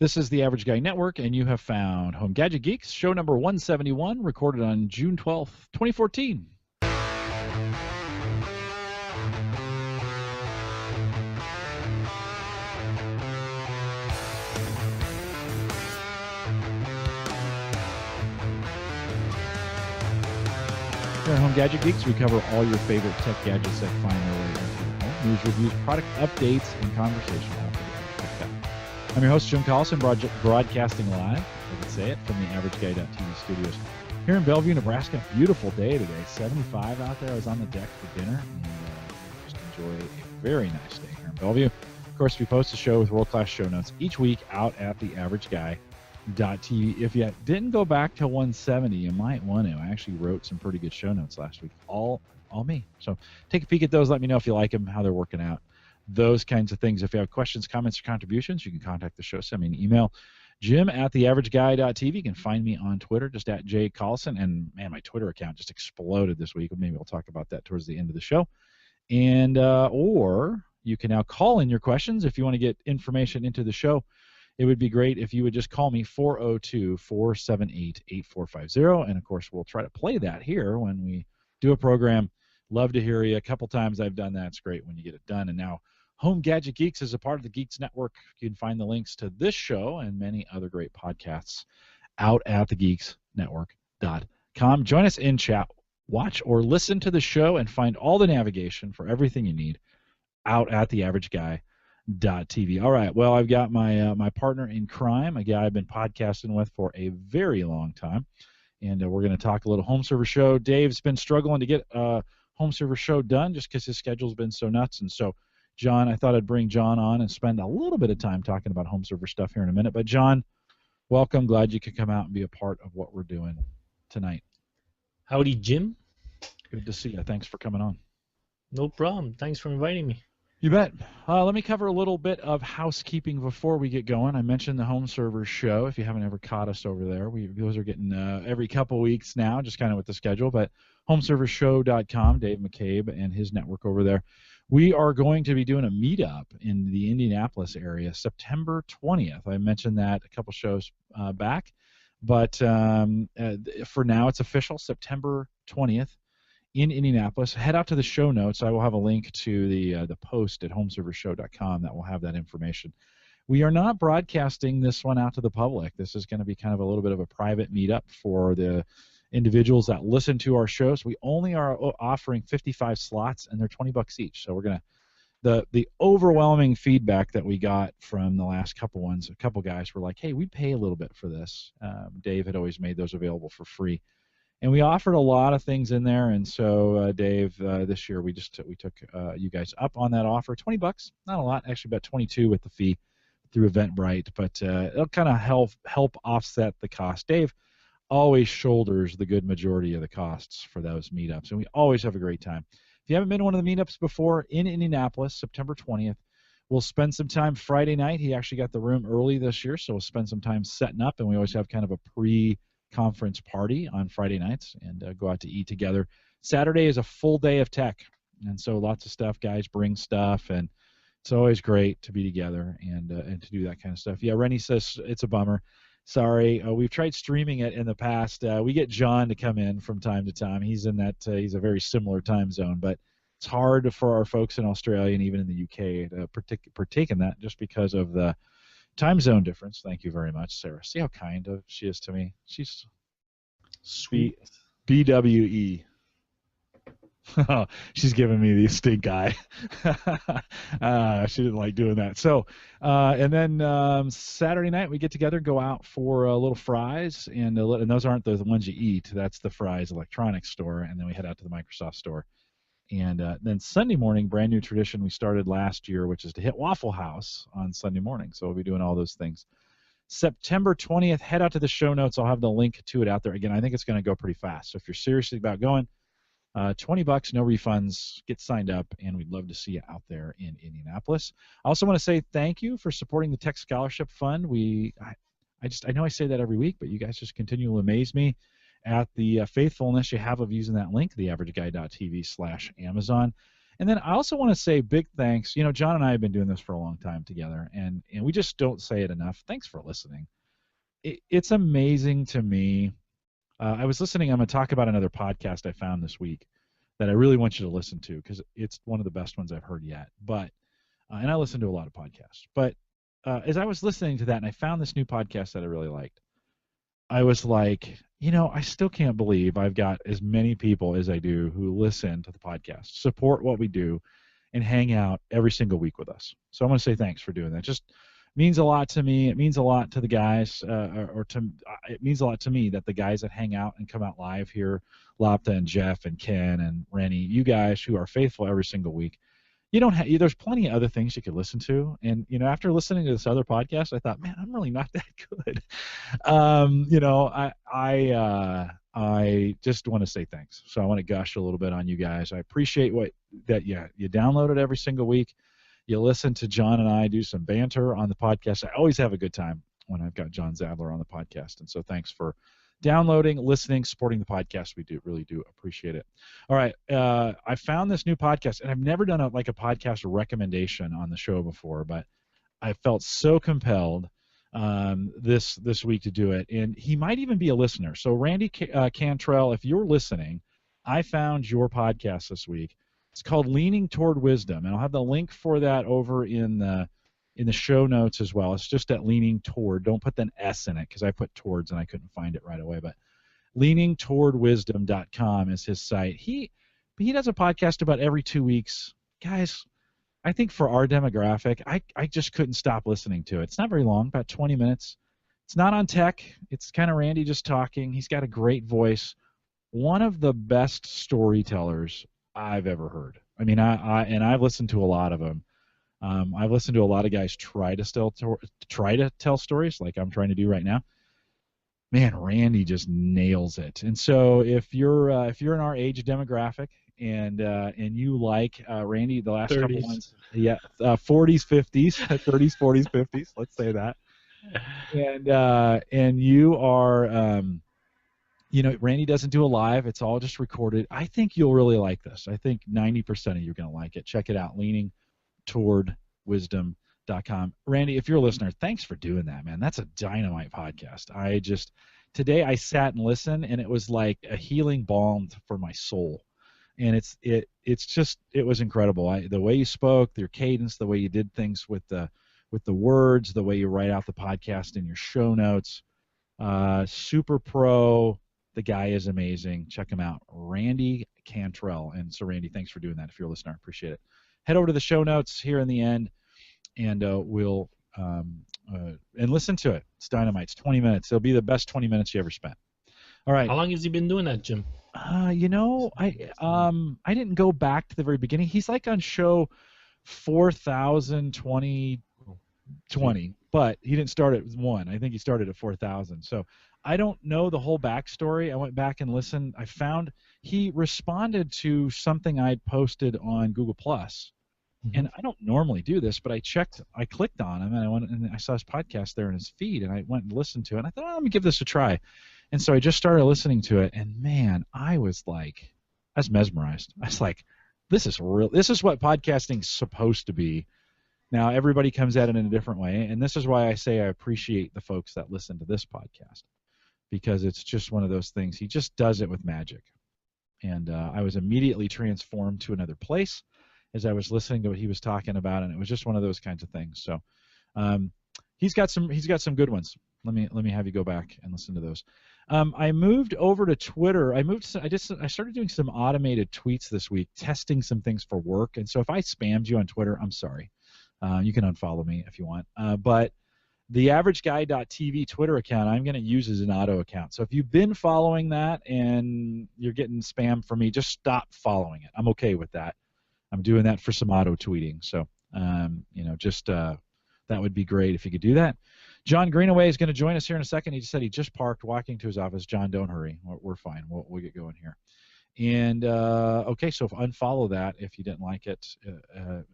This is the Average Guy Network, and you have found Home Gadget Geeks, show number 171, recorded on June 12th, 2014. Here at Home Gadget Geeks, we cover all your favorite tech gadgets that find their way into your home. News, reviews, product updates, and conversation. I'm your host, Jim Collison, broadcasting live, I can say it, from the AverageGuy.tv studios here in Bellevue, Nebraska. Beautiful day today, 75 out there. I was on the deck for dinner and just enjoy a very nice day here in Bellevue. Of course, we post a show with world-class show notes each week out at the AverageGuy.tv. If you didn't go back to 170, you might want to. I actually wrote some pretty good show notes last week, all me. So take a peek at those. Let me know if you like them, how they're working out. Those kinds of things. If you have questions, comments, or contributions, you can contact the show. Send me an email, jim@theaverageguy.tv. You can find me on Twitter, just at @jcollison. And, man, my Twitter account just exploded this week. Maybe we'll talk about that towards the end of the show. And or you can now call in your questions if you want to get information into the show. It would be great if you would just call me, 402-478-8450. And, of course, we'll try to play that here when we do a program. Love to hear you. A couple times I've done that. It's great when you get it done. And now Home Gadget Geeks is a part of the Geeks Network. You can find the links to this show and many other great podcasts out at thegeeksnetwork.com. Join us in chat. Watch or listen to the show and find all the navigation for everything you need out at theaverageguy.tv. All right. Well, I've got my partner in crime, a guy I've been podcasting with for a very long time. And we're going to talk a little home server show. Dave's been struggling to get home server show done just because his schedule's been so nuts. And so, John, I thought I'd bring John on and spend a little bit of time talking about home server stuff here in a minute. But, John, welcome. Glad you could come out and be a part of what we're doing tonight. Howdy, Jim. Good to see you. Thanks for coming on. No problem. Thanks for inviting me. You bet. Let me cover a little bit of housekeeping before we get going. I mentioned the home server show. If you haven't ever caught us over there, those are getting every couple weeks now, just kind of with the schedule. But homeservershow.com, Dave McCabe and his network over there. We are going to be doing a meetup in the Indianapolis area, September 20th. I mentioned that a couple shows back, but for now it's official, September 20th. In Indianapolis. Head out to the show notes. I will have a link to the post at homeservershow.com that will have that information. We are not broadcasting this one out to the public. This is going to be kind of a little bit of a private meetup for the individuals that listen to our shows. We only are offering 55 slots, and they're $20 each. So we're going to the overwhelming feedback that we got from the last couple ones. A couple guys were like, "Hey, we'd pay a little bit for this." Dave had always made those available for free. And we offered a lot of things in there, and so Dave, this year we took you guys up on that offer. $20, not a lot, actually about 22 with the fee through Eventbrite, but it'll kind of help offset the cost. Dave always shoulders the good majority of the costs for those meetups, and we always have a great time. If you haven't been to one of the meetups before in Indianapolis, September 20th, we'll spend some time Friday night. He actually got the room early this year, so we'll spend some time setting up, and we always have kind of a conference party on Friday nights and go out to eat together. Saturday is a full day of tech, and so lots of stuff. Guys bring stuff, and it's always great to be together and to do that kind of stuff. Yeah, Rennie says it's a bummer. Sorry, we've tried streaming it in the past. We get John to come in from time to time. He's in that he's a very similar time zone, but it's hard for our folks in Australia and even in the UK to partake in that just because of the time zone difference. Thank you very much, Sarah. See how kind of she is to me. She's sweet. BWE. She's giving me the stink eye. She didn't like doing that. So, and then Saturday night we get together, go out for little fries, and those aren't the ones you eat. That's the Fry's electronics store, and then we head out to the Microsoft store. And then Sunday morning, brand new tradition we started last year, which is to hit Waffle House on Sunday morning. So we'll be doing all those things. September 20th, head out to the show notes. I'll have the link to it out there. Again, I think it's going to go pretty fast. So if you're serious about going, $20, no refunds, get signed up, and we'd love to see you out there in Indianapolis. I also want to say thank you for supporting the Tech Scholarship Fund. I know I say that every week, but you guys just continue to amaze me at the faithfulness you have of using that link, theaverageguy.tv/Amazon. And then I also want to say big thanks. You know, John and I have been doing this for a long time together, and we just don't say it enough. Thanks for listening. It's amazing to me. I was listening. I'm going to talk about another podcast I found this week that I really want you to listen to because it's one of the best ones I've heard yet. But and I listen to a lot of podcasts. But as I was listening to that, and I found this new podcast that I really liked, I was like, you know, I still can't believe I've got as many people as I do who listen to the podcast, support what we do, and hang out every single week with us. So I want to say thanks for doing that. Just means a lot to me. It means a lot to the guys, it means a lot to me that the guys that hang out and come out live here, Lapta and Jeff and Ken and Rennie, you guys who are faithful every single week. You don't have. There's plenty of other things you could listen to, and you know, after listening to this other podcast, I thought, man, I'm really not that good. You know, I just want to say thanks. So I want to gush a little bit on you guys. I appreciate that you download it every single week. You listen to John and I do some banter on the podcast. I always have a good time when I've got John Zajdler on the podcast, and so thanks for downloading, listening, supporting the podcast. We really do appreciate it. All right, I found this new podcast, and I've never done a podcast recommendation on the show before, but I felt so compelled this week to do it, and he might even be a listener. So Randy Cantrell, if you're listening, I found your podcast this week. It's called Leaning Toward Wisdom, and I'll have the link for that over in the show notes as well. It's just at Leaning Toward. Don't put an S in it because I put towards and I couldn't find it right away. But leaningtowardwisdom.com is his site. He does a podcast about every 2 weeks. Guys, I think for our demographic, I just couldn't stop listening to it. It's not very long, about 20 minutes. It's not on tech. It's kind of Randy just talking. He's got a great voice. One of the best storytellers I've ever heard. I mean, I've listened to a lot of them. I've listened to a lot of guys try to tell stories like I'm trying to do right now. Man, Randy just nails it. And so if you're in our age demographic and you like Randy, the last 30s. couple ones, 40s, 50s, 30s, 40s, 50s, let's say that, and you are, you know, Randy doesn't do a live; it's all just recorded. I think you'll really like this. I think 90% of you are going to like it. Check it out, leaningtowardwisdom.com. Randy, if you're a listener, thanks for doing that, man. That's a dynamite podcast. Today I sat and listened, and it was like a healing balm for my soul. And it was incredible. The way you spoke, your cadence, the way you did things with the words, the way you write out the podcast in your show notes, super pro. The guy is amazing. Check him out, Randy Cantrell. And so, Randy, thanks for doing that. If you're a listener, I appreciate it. Head over to the show notes here in the end, and we'll and listen to it. It's dynamite. It's 20 minutes. It'll be the best 20 minutes you ever spent. All right. How long has he been doing that, Jim? You know, I didn't go back to the very beginning. He's like on show 4,020, but he didn't start at 1. I think he started at 4,000. So I don't know the whole backstory. I went back and listened. I found he responded to something I'd posted on Google Plus. And I don't normally do this, but I clicked on him, and I went and I saw his podcast there in his feed, and I went and listened to it. And I thought, let me give this a try. And so I just started listening to it, and man, I was mesmerized. I was like, this is real. This is what podcasting's supposed to be. Now, everybody comes at it in a different way, and this is why I say I appreciate the folks that listen to this podcast, because it's just one of those things. He just does it with magic. And I was immediately transformed to another place as I was listening to what he was talking about, and it was just one of those kinds of things. So he's got some good ones. Let me have you go back and listen to those. I moved over to Twitter. I started doing some automated tweets this week, testing some things for work. And so if I spammed you on Twitter, I'm sorry. You can unfollow me if you want. But the AverageGuy.tv Twitter account I'm going to use as an auto account. So if you've been following that and you're getting spam from me, just stop following it. I'm okay with that. I'm doing that for some auto tweeting. So, that would be great if you could do that. John Greenaway is going to join us here in a second. He just said he just parked, walking to his office. John, don't hurry. We're fine. We'll get going here. And, okay, so unfollow that if you didn't like it.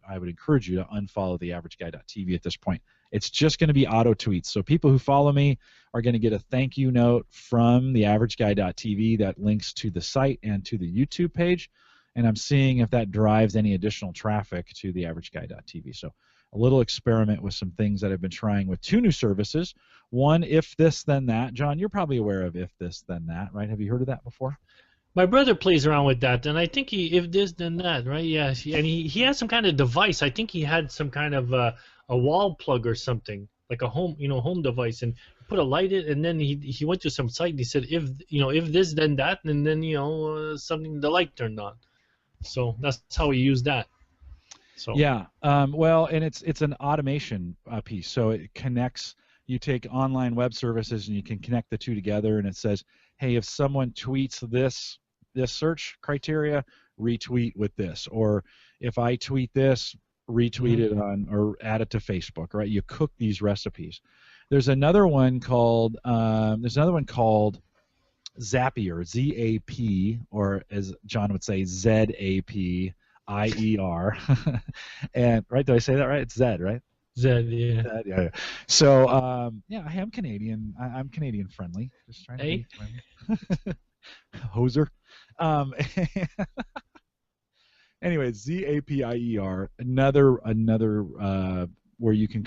I would encourage you to unfollow the AverageGuy.tv at this point. It's just going to be auto tweets. So people who follow me are going to get a thank you note from the AverageGuy.tv that links to the site and to the YouTube page. and I'm seeing if that drives any additional traffic to the averageguy.tv. So a little experiment with some things that I've been trying with 2 new services. One, If This Then That. John, you're probably aware of If This Then That, right? Have you heard of that before? My brother plays around with that, and I think if this then that, right? Yeah, and he has some kind of device. I think he had some kind of a wall plug or something, like a home device, and put a light in, and then he went to some site and he said if this then that, and then something, the light turned on. So that's how he used that. So Yeah, well, and it's an automation piece, so it connects. You take online web services and you can connect the two together, and it says, hey, if someone tweets this search criteria, retweet with this, or if I tweet this, retweet it on or add it to Facebook, right? You cook these recipes. There's another one called Zapier, Z-A-P, or as John would say, Z-A-P. IER, and right? Did I say that right? It's Zed, right? Zed, yeah. Zed, yeah. So yeah, I am Canadian. I'm Canadian friendly. Just trying to be friendly. Hoser. Anyway, ZAPIER, another where you can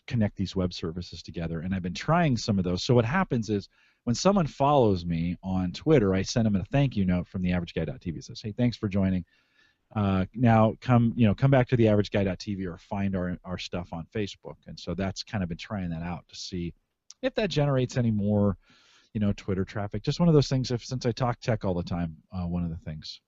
connect these web services together, and I've been trying some of those. So what happens is when someone follows me on Twitter, I send them a thank you note from the averageguy.tv. It says, hey, thanks for joining. Now come back to the averageguy.tv or find our stuff on Facebook. And so that's kind of been trying that out to see if that generates any more Twitter traffic. Just one of those things, since I talk tech all the time, one of the things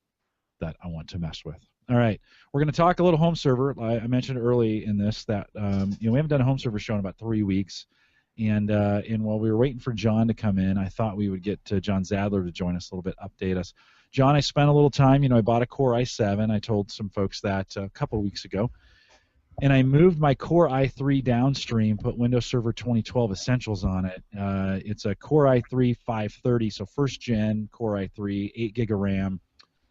that I want to mess with. All right, we're going to talk a little home server. I mentioned early in this that we haven't done a home server show in about 3 weeks, and while we were waiting for John to come in, I thought we would get John Zajdler to join us a little bit, update us. John, I spent a little time, I bought a Core i7. I told some folks that a couple of weeks ago. And I moved my Core i3 downstream, put Windows Server 2012 Essentials on it. It's a Core i3 530, so first gen Core i3, 8 gig of RAM.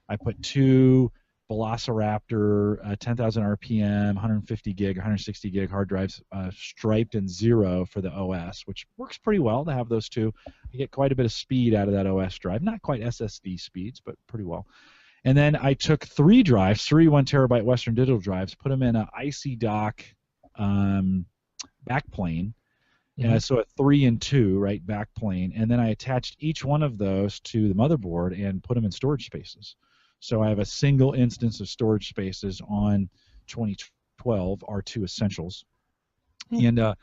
I put 2 Velociraptor 10,000 RPM, 150 gig, 160 gig hard drives, striped and 0 for the OS, which works pretty well to have those two. You get quite a bit of speed out of that OS drive. Not quite SSD speeds, but pretty well. And then I took 3 drives, 3 1 terabyte Western Digital drives, put them in an IC dock backplane. So a 3 and 2, right, backplane. And then I attached each one of those to the motherboard and put them in storage spaces. So I have a single instance of storage spaces on 2012 R2 Essentials. And I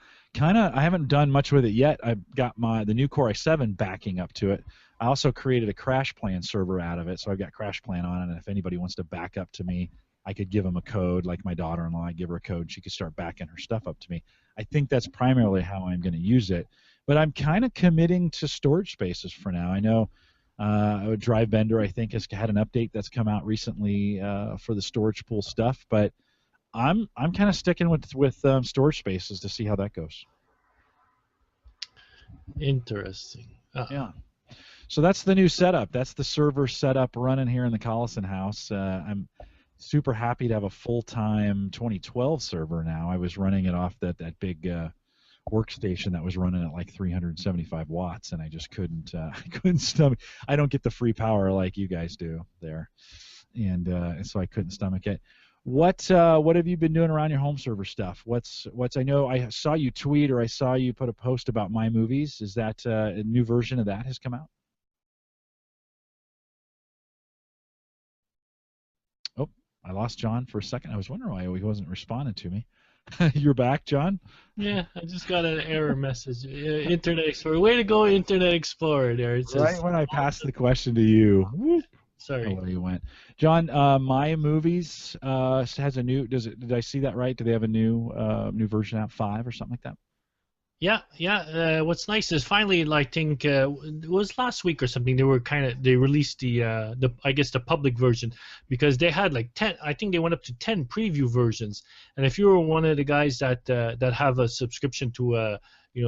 haven't done much with it yet. I've got the new Core i7 backing up to it. I also created a Crash Plan server out of it, so I've got Crash Plan on it, and if anybody wants to back up to me, I could give them a code, like my daughter-in-law. I give her a code, and she could start backing her stuff up to me. I think that's primarily how I'm going to use it. But I'm kind of committing to storage spaces for now. I know Drive Vendor, I think, has had an update that's come out recently for the storage pool stuff, but I'm kind of sticking with storage spaces to see how that goes. Interesting. Yeah. So that's the new setup. That's the server setup running here in the Collison house. I'm super happy to have a full-time 2012 server now. I was running it off that big workstation that was running at like 375 watts, and I just couldn't stomach. I don't get the free power like you guys do there, and so I couldn't stomach it. What have you been doing around your home server stuff? I know I saw you tweet, or I saw you put a post about MyMovies. Is that a new version of that has come out? Oh, I lost John for a second. I was wondering why he wasn't responding to me. You're back, John? Yeah, I just got an error message. Internet Explorer. Way to go, Internet Explorer there. It says, right when I passed the question to you. Whoop. Sorry. Where you went. John, MyMovies has a new, did I see that right? Do they have a new version out, 5 or something like that? Yeah. What's nice is finally, I think it was last week or something. They released the public version, because they had like 10. I think they went up to 10 preview versions. And if you were one of the guys that have a subscription to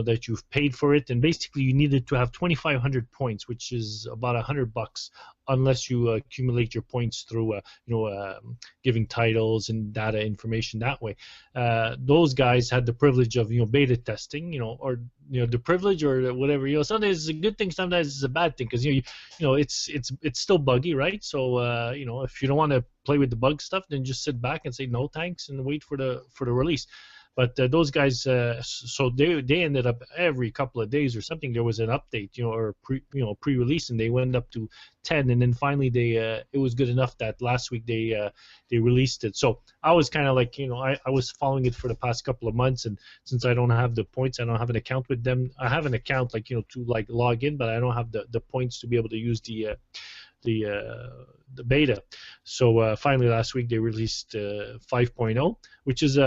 that you've paid for it, and basically you needed to have 2,500 points, which is about $100, unless you accumulate your points through giving titles and data information that way. Those guys had the privilege of beta testing, or the privilege or whatever. Sometimes it's a good thing, sometimes it's a bad thing, because it's still buggy, right? So if you don't want to play with the bug stuff, then just sit back and say no thanks and wait for the release. But those guys, so they ended up every couple of days or something there was an update, or pre-release, and they went up to 10, and then finally it was good enough that last week they released it. So I was kind of like, I was following it for the past couple of months, and since I don't have the points, I don't have an account with them. I have an account to log in, but I don't have the points to be able to use the beta. So finally last week they released 5.0, which is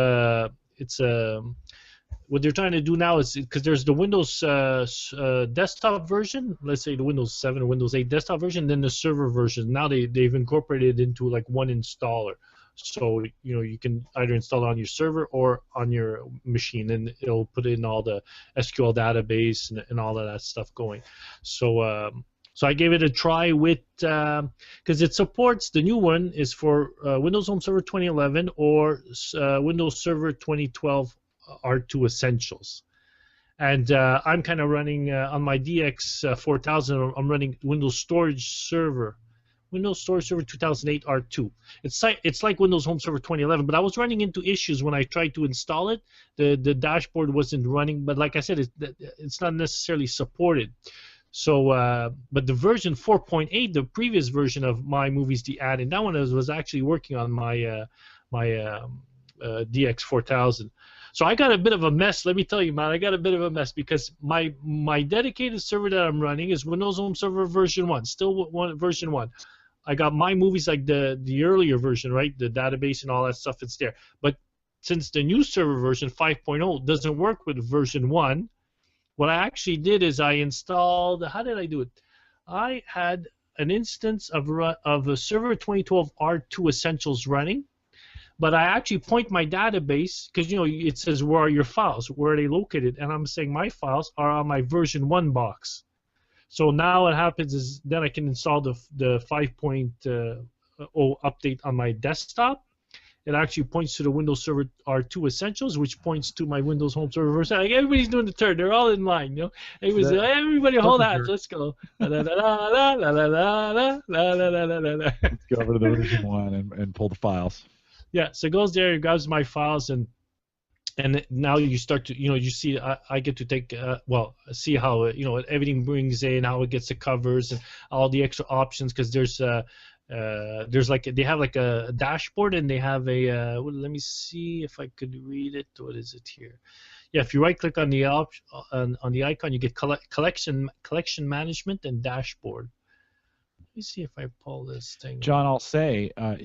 what they're trying to do now is, because there's the Windows desktop version, let's say the Windows 7 or Windows 8 desktop version, then the server version. Now they've incorporated it into one installer. So you can either install it on your server or on your machine, and it'll put in all the SQL database and all of that stuff going. So so I gave it a try with, because it supports, the new one is for Windows Home Server 2011 or Windows Server 2012 R2 Essentials. And I'm kind of running on my DX 4000, I'm running Windows Storage Server 2008 R2. It's like Windows Home Server 2011, but I was running into issues when I tried to install it. The dashboard wasn't running, but like I said, it's not necessarily supported. So, but the version 4.8, the previous version of MyMovies, the add-in, that one was actually working on my DX 4000. So I got a bit of a mess. Let me tell you, man, I got a bit of a mess because my dedicated server that I'm running is Windows Home Server version 1, still version 1. I got MyMovies like the earlier version, right? The database and all that stuff, it's there. But since the new server version 5.0 doesn't work with version 1, what I actually did is I installed, how did I do it? I had an instance of a Server 2012 R2 Essentials running, but I actually point my database, because it says where are your files, where are they located, and I'm saying my files are on my version 1 box. So now what happens is then I can install the 5.0 update on my desktop. It actually points to the Windows Server R2 Essentials, which points to my Windows Home Server version. Like everybody's doing the turn. They're all in line, everybody hold hands. Let's go. Let's go over to the version 1 and pull the files. Yeah, so it goes there, it grabs my files, and now you start to, you see, I get to take, see how, everything brings in, how it gets the covers and all the extra options, because there's they have like a dashboard, and they have a let me see if I could read it. What is it here? Yeah, if you right click on the on the icon, you get collection management and dashboard. Let me see if I pull this thing. John, I'll say, I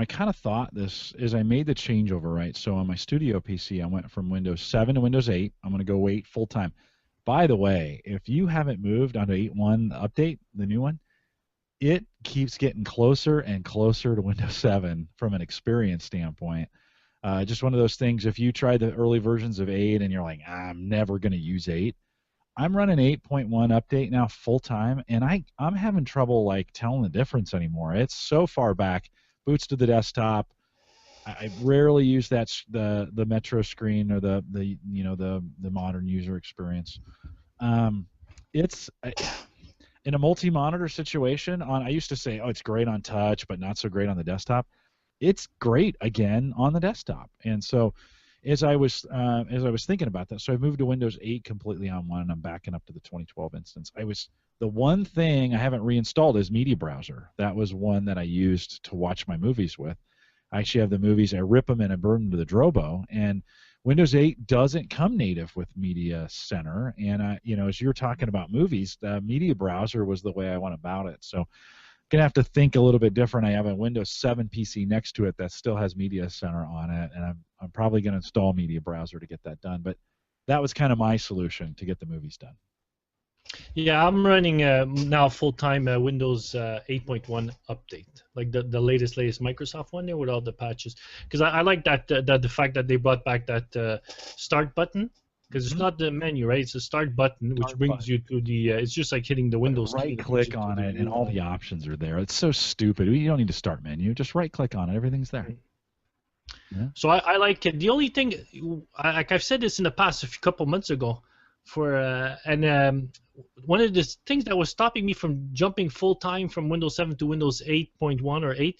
kind of thought this as I made the changeover, right? So on my studio PC, I went from Windows 7 to Windows 8. I'm going to go 8 full time. By the way, if you haven't moved onto 8.1 update, the new one, it keeps getting closer and closer to Windows 7 from an experience standpoint. Just one of those things, if you try the early versions of 8 and you're like, I'm never going to use 8, I'm running 8.1 update now full time, and I'm having trouble telling the difference anymore. It's so far back. Boots to the desktop. I rarely use the Metro screen or the modern user experience. It's in a multi-monitor situation. I used to say, it's great on touch, but not so great on the desktop. It's great again on the desktop, and so. As I was thinking about that, so I moved to Windows 8 completely on one, and I'm backing up to the 2012 instance. The one thing I haven't reinstalled is Media Browser. That was one that I used to watch my movies with. I actually have the movies. I rip them and I burn them to the Drobo. And Windows 8 doesn't come native with Media Center. And as you're talking about movies, the Media Browser was the way I went about it. So gonna have to think a little bit different. I have a Windows 7 PC next to it that still has Media Center on it, and I'm probably gonna install Media Browser to get that done. But that was kind of my solution to get the movies done. Yeah, I'm running now full-time Windows 8.1 update, like the latest Microsoft one there with all the patches. Because I like that the fact that they brought back that start button. because it's not the menu, right? It's the start button, which brings you to the. It's just like hitting the Windows key. Right click on it, and all the options are there. It's so stupid. You don't need to start menu. Just right click on it. Everything's there. Yeah. So I like it. The only thing, like I've said this in the past, a couple months ago, one of the things that was stopping me from jumping full time from Windows 7 to Windows 8.1 or 8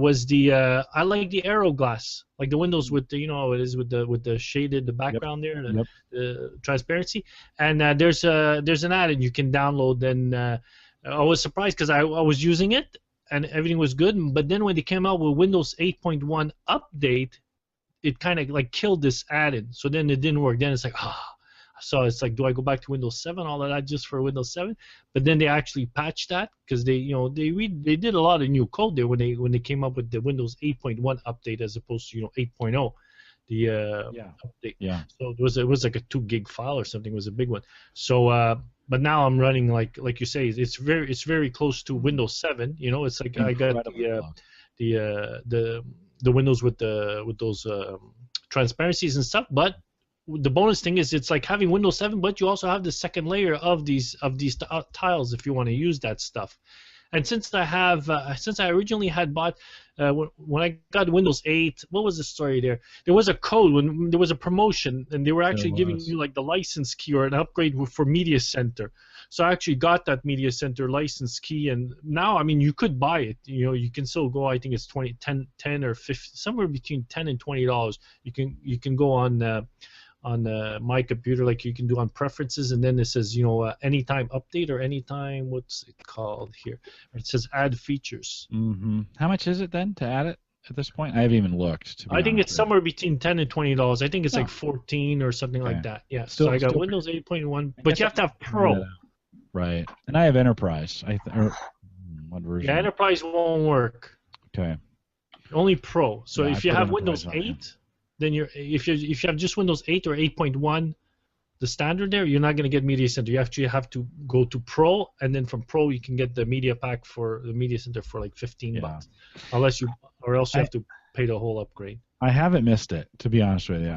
was I like the Aero glass, like the Windows with the, how it is with the shaded background there, the transparency. And there's an add-in you can download. And I was surprised because I was using it and everything was good, but then when they came out with Windows 8.1 update, it kind of like killed this add-in. So then it didn't work. Then it's like, so it's like, do I go back to Windows 7, all of that just for Windows 7? But then they actually patched that because they did a lot of new code there when they came up with the Windows 8.1 update as opposed to 8.0, the update. Yeah. So it was like a 2 gig file or something. It was a big one. So but now I'm running like you say, it's very close to Windows 7. It's like I got the Windows with those transparencies and stuff, but the bonus thing is it's like having Windows 7, but you also have the second layer of these tiles if you want to use that stuff. And since I originally had bought when I got Windows 8, what was the story there? There was a code when there was a promotion, and they were actually giving you like the license key or an upgrade for Media Center. So I actually got that Media Center license key, and now you could buy it. You can still go. I think it's 10 or 50, somewhere between $10 and $20. You can go on my computer, like you can do on preferences, and then it says anytime update or anytime, what's it called here? It says add features. Mm-hmm. How much is it then to add it at this point? I haven't even looked. I think it's somewhere between $10 and $20. I think it's like 14 or something like that. Yeah. So I got Windows 8.1, but you have to have Pro. Right. And I have Enterprise. What version? Yeah, Enterprise won't work. Okay. Only Pro. So if you have Windows 8. Then if you have just Windows 8 or 8.1, the standard there, you're not going to get Media Center. You actually have to go to Pro, and then from Pro you can get the Media Pack for the Media Center for like $15, or else you have to pay the whole upgrade. I haven't missed it, to be honest with you.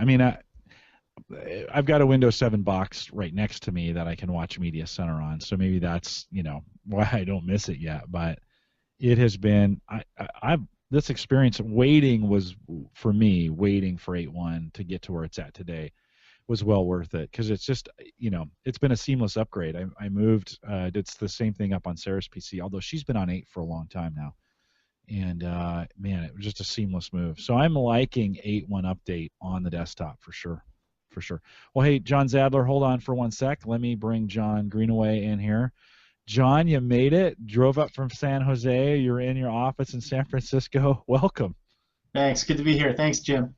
I've got a Windows 7 box right next to me that I can watch Media Center on, so maybe that's why I don't miss it yet. But it has been this experience waiting for 8.1 to get to where it's at today was well worth it, because it's just it's been a seamless upgrade. I moved it's the same thing up on Sarah's PC, although she's been on 8 for a long time now, and man, it was just a seamless move. So I'm liking 8.1 update on the desktop for sure. Well, hey, John Zajdler, hold on for 1 sec. Let me bring John Greenaway in here. John, you made it. Drove up from San Jose. You're in your office in San Francisco. Welcome. Thanks. Good to be here. Thanks, Jim.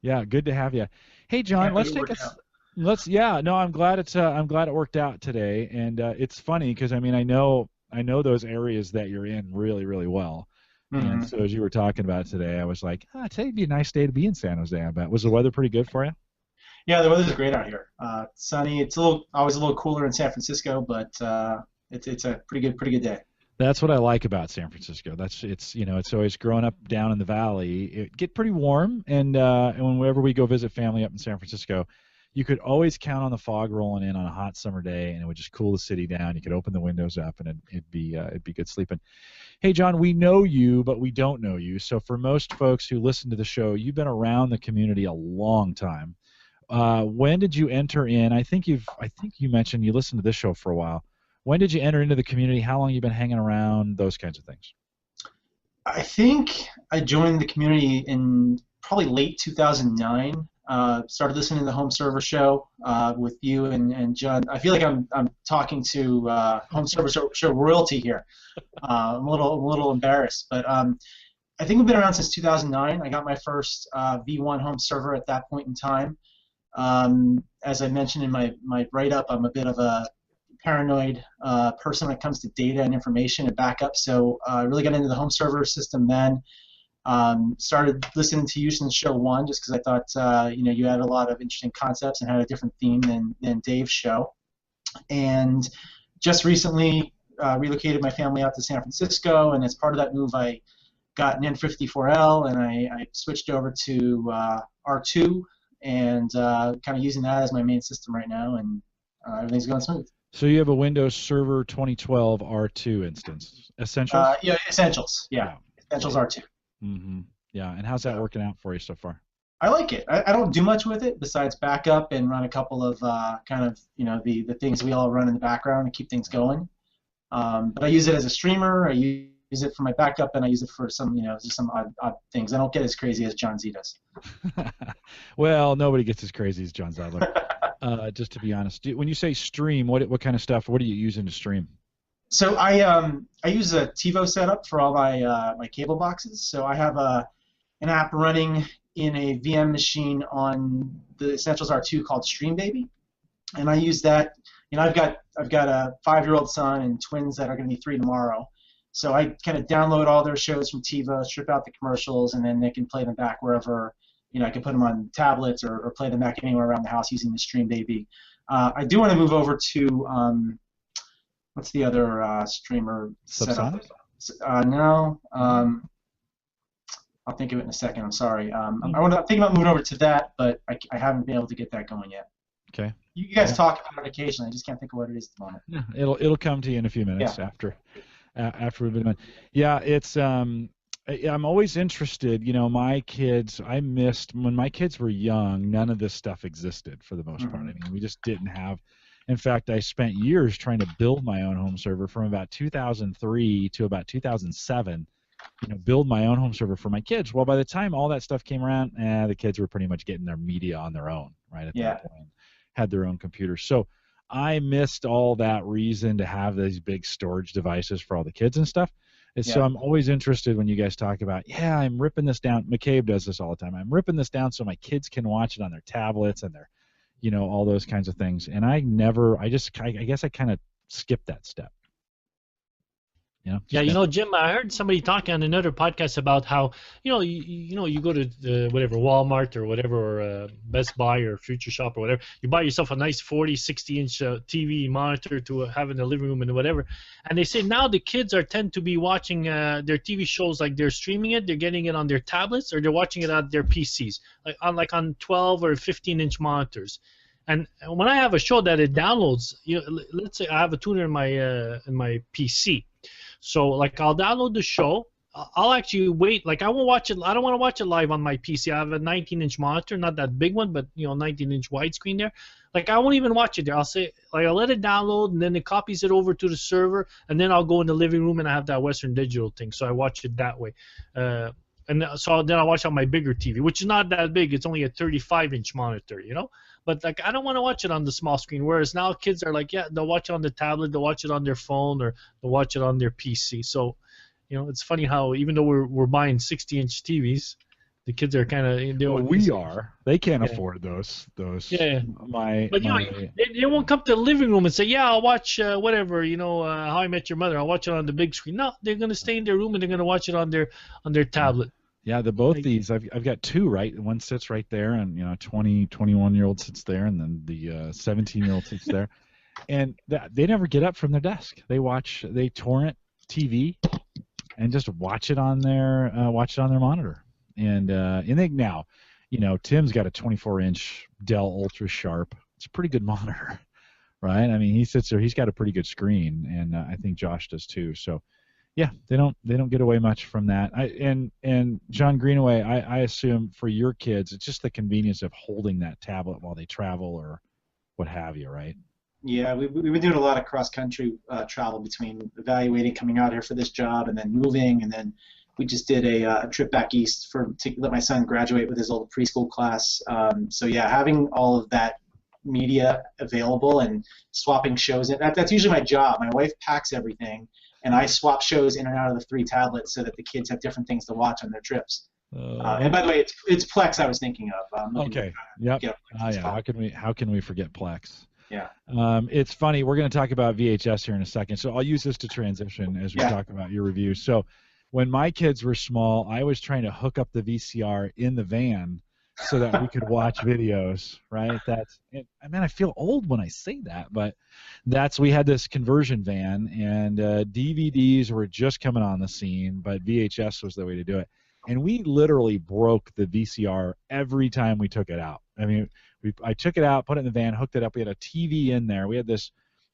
Yeah, good to have you. Hey, John, let's take I'm glad it worked out today. And it's funny because I know those areas that you're in really, really well. Mm-hmm. And so as you were talking about it today, I was like, today'd be a nice day to be in San Jose. I bet. Was the weather pretty good for you? Yeah, the weather's great out here. Sunny. It's always a little cooler in San Francisco, but it's a pretty good day. That's what I like about San Francisco. It's always growing up down in the valley. It get pretty warm, and whenever we go visit family up in San Francisco, you could always count on the fog rolling in on a hot summer day, and it would just cool the city down. You could open the windows up, and it'd be good sleeping. Hey, John, we know you, but we don't know you. So for most folks who listen to the show, you've been around the community a long time. When did you enter in? I think you mentioned you listened to this show for a while. When did you enter into the community? How long have you been hanging around? Those kinds of things. I think I joined the community in probably late 2009. Started listening to the Home Server Show with you and John. I feel like I'm talking to Home Server Show royalty here. I'm a little embarrassed, but I think we've been around since 2009. I got my first V1 home server at that point in time. As I mentioned in my write-up, I'm a bit of a paranoid person when it comes to data and information and backup, so I really got into the home server system then. Started listening to you since show 1 just because I thought you had a lot of interesting concepts and had a different theme than Dave's show. And just recently relocated my family out to San Francisco, and as part of that move I got an N54L and I switched over to R2 and kind of using that as my main system right now, and everything's going smooth. So you have a Windows Server 2012 R2 instance. Essentials? Yeah, Essentials. Yeah. Essentials R2. Mm-hmm. Yeah, and how's that working out for you so far? I like it. I don't do much with it besides backup and run a couple of kind of, the things we all run in the background to keep things going. But I use it as a streamer. I use it for my backup, and I use it for some, just some odd things. I don't get as crazy as John Z does. Well, nobody gets as crazy as John Zajdler. Just to be honest, when you say stream, what kind of stuff? What are you using to stream? So I use a TiVo setup for all my my cable boxes. So I have an app running in a VM machine on the Essentials R2 called Stream Baby, and I use that. I've got a 5-year-old son and twins that are going to be 3 tomorrow. So I kind of download all their shows from TiVo, strip out the commercials, and then they can play them back wherever. I can put them on tablets or play them back anywhere around the house using the Stream Baby. I do want to move over to what's the other streamer setup? No. I'll think of it in a second. I'm sorry. I'm thinking about moving over to that, but I haven't been able to get that going yet. Okay. You guys talk about it occasionally. I just can't think of what it is at the moment. Yeah, it'll come to you in a few minutes after we've been done. Yeah, it's I'm always interested. My kids, I missed when my kids were young. None of this stuff existed for the most part. I mean, we just didn't have. In fact, I spent years trying to build my own home server from about 2003 to about 2007. Build my own home server for my kids. Well, by the time all that stuff came around, the kids were pretty much getting their media on their own, right? At that point, had their own computers. So I missed all that reason to have these big storage devices for all the kids and stuff. And so I'm always interested when you guys talk about, I'm ripping this down. McCabe does this all the time. I'm ripping this down so my kids can watch it on their tablets and their, all those kinds of things. And I guess I kind of skipped that step. Jim, I heard somebody talking on another podcast about how you go to whatever Walmart or whatever, or Best Buy or Future Shop or whatever, you buy yourself a nice 60-inch TV monitor to have in the living room and whatever, and they say now the kids tend to be watching their TV shows, like they're streaming it, they're getting it on their tablets, or they're watching it on their PCs, like on 12 or 15-inch monitors. And when I have a show that it downloads, let's say I have a tuner in my PC. So I'll download the show. I'll actually wait. I won't watch it. I don't want to watch it live on my PC. I have a 19-inch monitor, not that big one, but 19-inch widescreen there. I won't even watch it there. I'll say I'll let it download, and then it copies it over to the server, and then I'll go in the living room and I have that Western Digital thing. So I watch it that way. And so then I watch on my bigger TV, which is not that big. It's only a 35-inch monitor, But I don't want to watch it on the small screen. Whereas now kids are they'll watch it on the tablet, they'll watch it on their phone, or they'll watch it on their PC. So, it's funny how even though we're buying 60-inch TVs, the kids are kind of. We are. They can't afford those. Yeah. But they won't come to the living room and say, I'll watch whatever. How I Met Your Mother. I'll watch it on the big screen. No, they're gonna stay in their room and they're gonna watch it on their tablet. Yeah, these I've got two, right? One sits right there, and 21-year-old sits there, and then the 17-year-old sits there, and they never get up from their desk. They torrent TV, and just watch it on their monitor. And they now, Tim's got a 24-inch Dell Ultra Sharp. It's a pretty good monitor, right? I mean, he sits there. He's got a pretty good screen, and I think Josh does too. So. Yeah, they don't get away much from that. And John Greenaway, I assume for your kids, it's just the convenience of holding that tablet while they travel or what have you, right? Yeah, we've been doing a lot of cross-country travel between evaluating, coming out here for this job, and then moving, and then we just did a trip back east to let my son graduate with his old preschool class. So yeah, having all of that media available and swapping shows, that's usually my job. My wife packs everything, and I swap shows in and out of the 3 tablets so that the kids have different things to watch on their trips. And by the way, it's Plex I was thinking of. Okay. Yep. How can we forget Plex? Yeah. It's funny. We're going to talk about VHS here in a second, so I'll use this to transition as we talk about your review. So, when my kids were small, I was trying to hook up the VCR in the van so that we could watch videos, right? I feel old when I say that, but we had this conversion van, and DVDs were just coming on the scene, but VHS was the way to do it. And we literally broke the VCR every time we took it out. I mean, I took it out, put it in the van, hooked it up. We had a TV in there. We had this,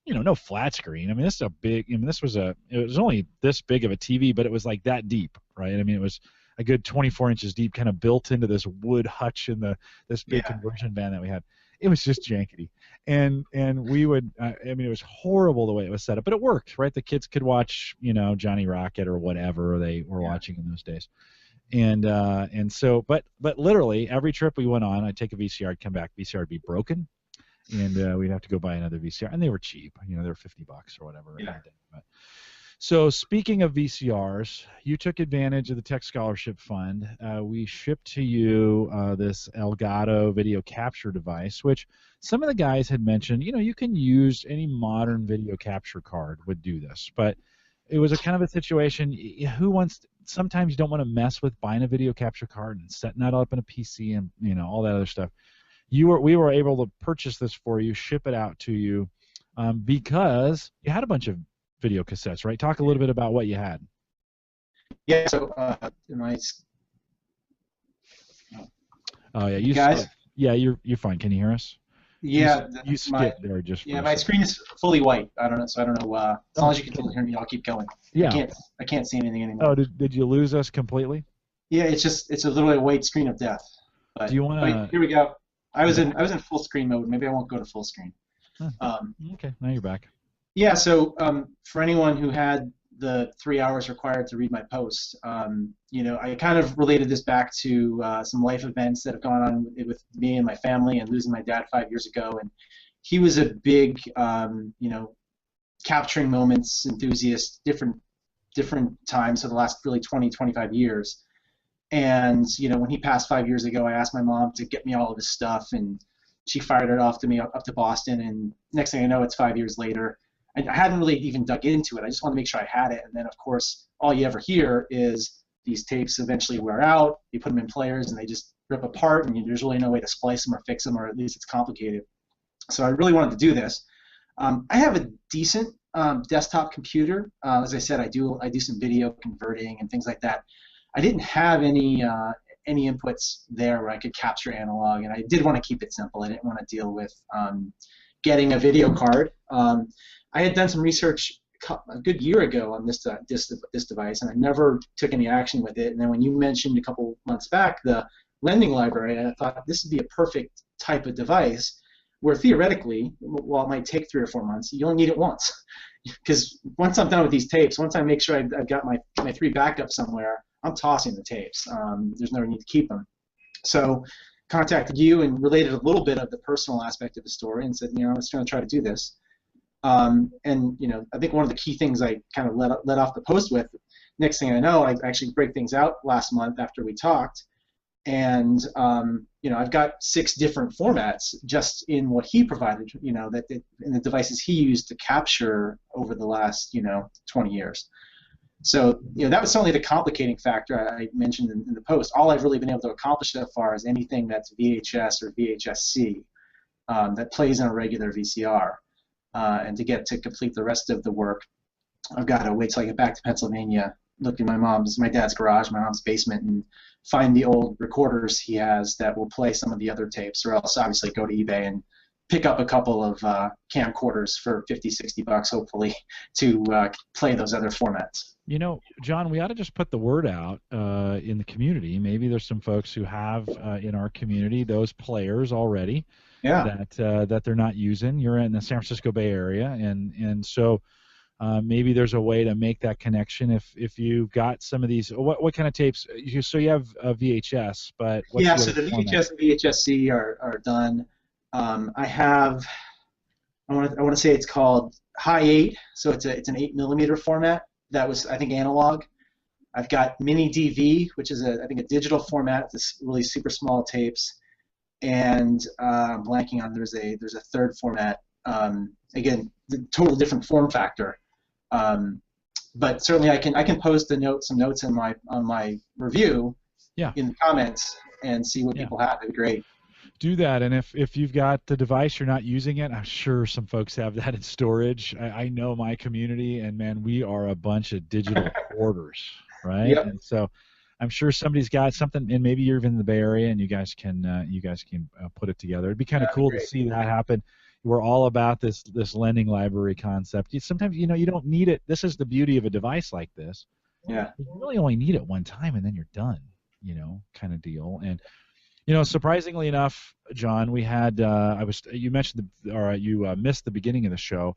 no flat screen. I mean, this is a big. I mean, it was only this big of a TV, but it was like that deep, right? I mean, it was a good 24 inches deep, kind of built into this wood hutch in this big conversion van that we had. It was just jankety, and we would. I mean, it was horrible the way it was set up, but it worked, right? The kids could watch, Johnny Rocket or whatever they were watching in those days. And so, but literally every trip we went on, I'd take a VCR, I'd come back, VCR would be broken, and we'd have to go buy another VCR, and they were cheap, they were $50 or whatever. Yeah. But, so speaking of VCRs, you took advantage of the Tech Scholarship Fund. We shipped to you this Elgato video capture device, which some of the guys had mentioned. You can use any modern video capture card would do this, but it was a kind of a situation. Sometimes you don't want to mess with buying a video capture card and setting that up in a PC and all that other stuff. We were able to purchase this for you, ship it out to you, because you had a bunch of video cassettes, right? Talk a little bit about what you had. Yeah. So Oh yeah, guys. You're fine. Can you hear us? Yeah. You skipped there just. Yeah, my screen is fully white. I don't know. So I don't know. As long as you can still hear me, I'll keep going. Yeah. I can't see anything anymore. Oh, did you lose us completely? Yeah, it's a literally a white screen of death. But, do you want to? Here we go. I was in full screen mode. Maybe I won't go to full screen. Okay, now you're back. Yeah. So for anyone who had the 3 hours required to read my post, I kind of related this back to some life events that have gone on with me and my family, and losing my dad 5 years ago. And he was a big, capturing moments enthusiast, different times for the last really 20, 25 years. And when he passed 5 years ago, I asked my mom to get me all of his stuff, and she fired it off to me up to Boston. And next thing I know, it's 5 years later. I hadn't really even dug into it. I just wanted to make sure I had it. And then, of course, all you ever hear is these tapes eventually wear out. You put them in players, and they just rip apart, and there's really no way to splice them or fix them, or at least it's complicated. So I really wanted to do this. I have a decent desktop computer. As I said, I do some video converting and things like that. I didn't have any inputs there where I could capture analog, and I did want to keep it simple. I didn't want to deal with getting a video card. I had done some research a good year ago on this device, and I never took any action with it. And then when you mentioned a couple months back the lending library, I thought this would be a perfect type of device where theoretically, while it might take 3 or 4 months, you only need it once. Because once I'm done with these tapes, once I make sure I've got my 3 backups somewhere, I'm tossing the tapes. There's no need to keep them. So contacted you and related a little bit of the personal aspect of the story and said, I was going to try to do this. And I think one of the key things I kind of let off the post with, next thing I know, I actually break things out last month after we talked, and I've got 6 different formats just in what he provided, in the devices he used to capture over the last 20 years. So that was certainly the complicating factor I mentioned in the post. All I've really been able to accomplish so far is anything that's VHS or VHS-C that plays in a regular VCR. And to get to complete the rest of the work, I've got to wait till I get back to Pennsylvania, look in my dad's garage, my mom's basement, and find the old recorders he has that will play some of the other tapes, or else obviously go to eBay and pick up a couple of camcorders for $50, $60, hopefully, to play those other formats. John, we ought to just put the word out in the community. Maybe there's some folks who have in our community those players already. Yeah. That they're not using. You're in the San Francisco Bay Area, and so maybe there's a way to make that connection. If you've got some of these, what kind of tapes? So you have VHS, but so the VHS and VHS-C are done. I want to say it's called High 8, so it's an 8mm format. That was, I think, analog. I've got Mini DV, which is I think a digital format. This really super small tapes. And I'm blanking on there's a third format. Again, totally different form factor. But certainly I can post some notes on my review in the comments and see what people have. It'd be great. Do that, and if you've got the device, you're not using it, I'm sure some folks have that in storage. I know my community, and man, we are a bunch of digital hoarders, right? Yep. And so I'm sure somebody's got something, and maybe you're even in the Bay Area, and you guys can put it together. It'd be kind of That'd be cool to great. see that happen. We're all about this lending library concept. Sometimes you don't need it. This is the beauty of a device like this. Yeah. You really only need it one time, and then you're done. Kind of deal. And surprisingly enough, John, we had you mentioned you missed the beginning of the show.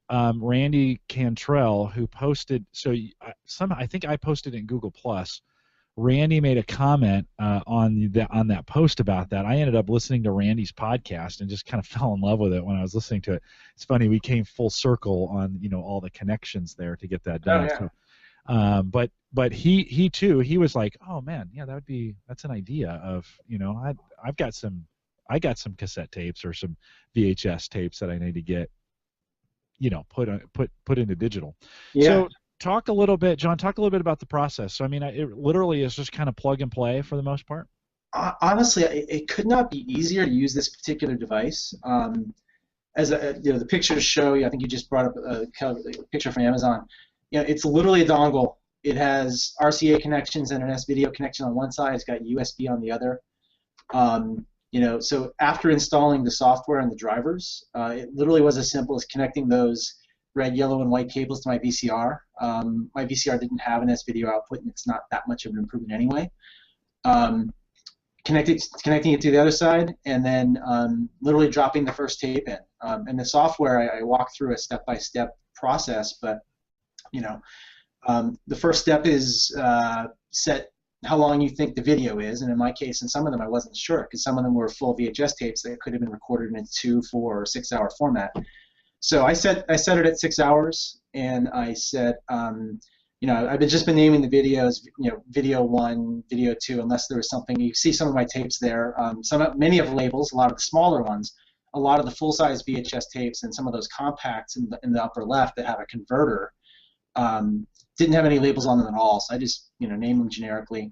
Randy Cantrell, who posted, I think I posted in Google Plus. Randy made a comment on that post about that. I ended up listening to Randy's podcast and just kind of fell in love with it when I was listening to it. It's funny, we came full circle on all the connections there to get that done. Oh, So, yeah. but he too, he was like, oh man, yeah, that's an idea of I got some cassette tapes or some VHS tapes that I need to get put into digital. Yeah. So talk a little bit, John. Talk a little bit about the process. So I mean, it literally is just kind of plug and play for the most part. Honestly, it could not be easier to use this particular device. As the pictures show, I think you just brought up a picture from Amazon. It's literally a dongle. It has RCA connections and an S-video connection on one side. It's got USB on the other. So after installing the software and the drivers, it literally was as simple as connecting those red, yellow, and white cables to my VCR. My VCR didn't have an S-video output, and it's not that much of an improvement anyway. Connecting it to the other side, and then literally dropping the first tape in. And the software, I walk through a step-by-step process, but the first step is set how long you think the video is, and in my case, in some of them I wasn't sure, because some of them were full VHS tapes that could have been recorded in a 2, 4, or 6 hour format. So I set it at 6 hours, and I said, I've just been naming the videos, video 1, video 2, unless there was something. You see some of my tapes there. Many of the labels, a lot of the smaller ones, a lot of the full-size VHS tapes, and some of those compacts in the upper left that have a converter didn't have any labels on them at all. So I just named them generically.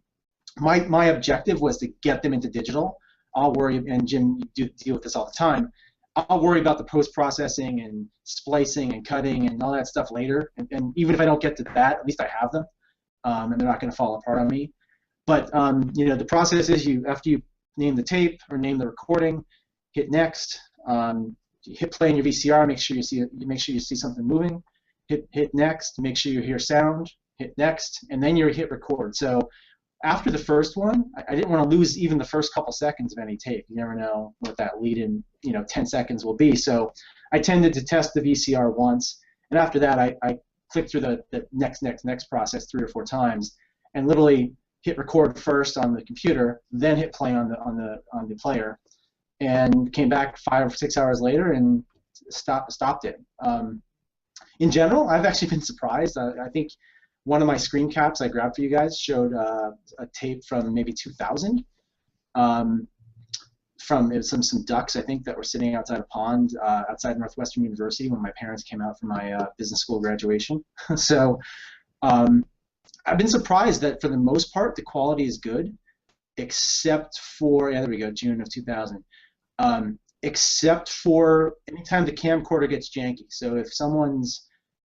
My objective was to get them into digital. I'll worry, and Jim, you deal with this all the time. I'll worry about the post-processing and splicing and cutting and all that stuff later. And even if I don't get to that, at least I have them, and they're not going to fall apart on me. But the process is after you name the tape or name the recording, hit next, hit play on your VCR, make sure you see something moving. Hit next, make sure you hear sound. Hit next, and then you hit record. So after the first one, I didn't want to lose even the first couple seconds of any tape. You never know what that lead-in, 10 seconds will be. So I tended to test the VCR once, and after that, I clicked through the next process 3 or 4 times, and literally hit record first on the computer, then hit play on the player, and came back 5 or 6 hours later and stopped it. In general, I've actually been surprised. I think one of my screen caps I grabbed for you guys showed a tape from maybe 2000 from some ducks, I think, that were sitting outside a pond outside Northwestern University when my parents came out for my business school graduation. So I've been surprised that for the most part the quality is good, except for, there we go, June of 2000. Except for anytime the camcorder gets janky. So if someone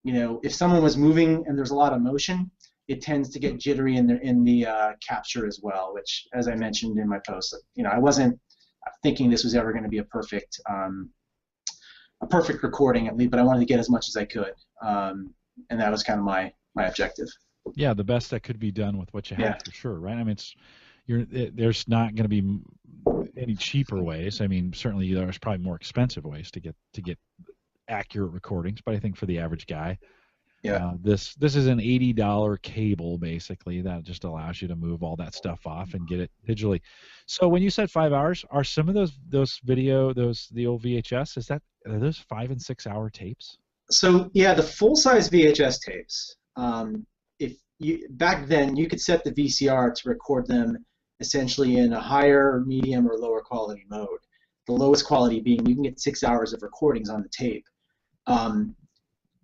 was moving and there's a lot of motion, it tends to get jittery in the capture as well, which, as I mentioned in my post, I wasn't thinking this was ever going to be a perfect recording, at least, but I wanted to get as much as I could, and that was kind of my objective. Yeah, the best that could be done with what you have, for sure, right? I mean, there's not going to be any cheaper ways. I mean, certainly there's probably more expensive ways to get accurate recordings, but I think for the average guy, this is an $80 cable basically that just allows you to move all that stuff off and get it digitally. So when you said 5 hours, are some of the old VHS, are those 5 and 6 hour tapes? So yeah, the full-size VHS tapes. Back then you could set the VCR to record them essentially in a higher, medium, or lower quality mode. The lowest quality being you can get 6 hours of recordings on the tape.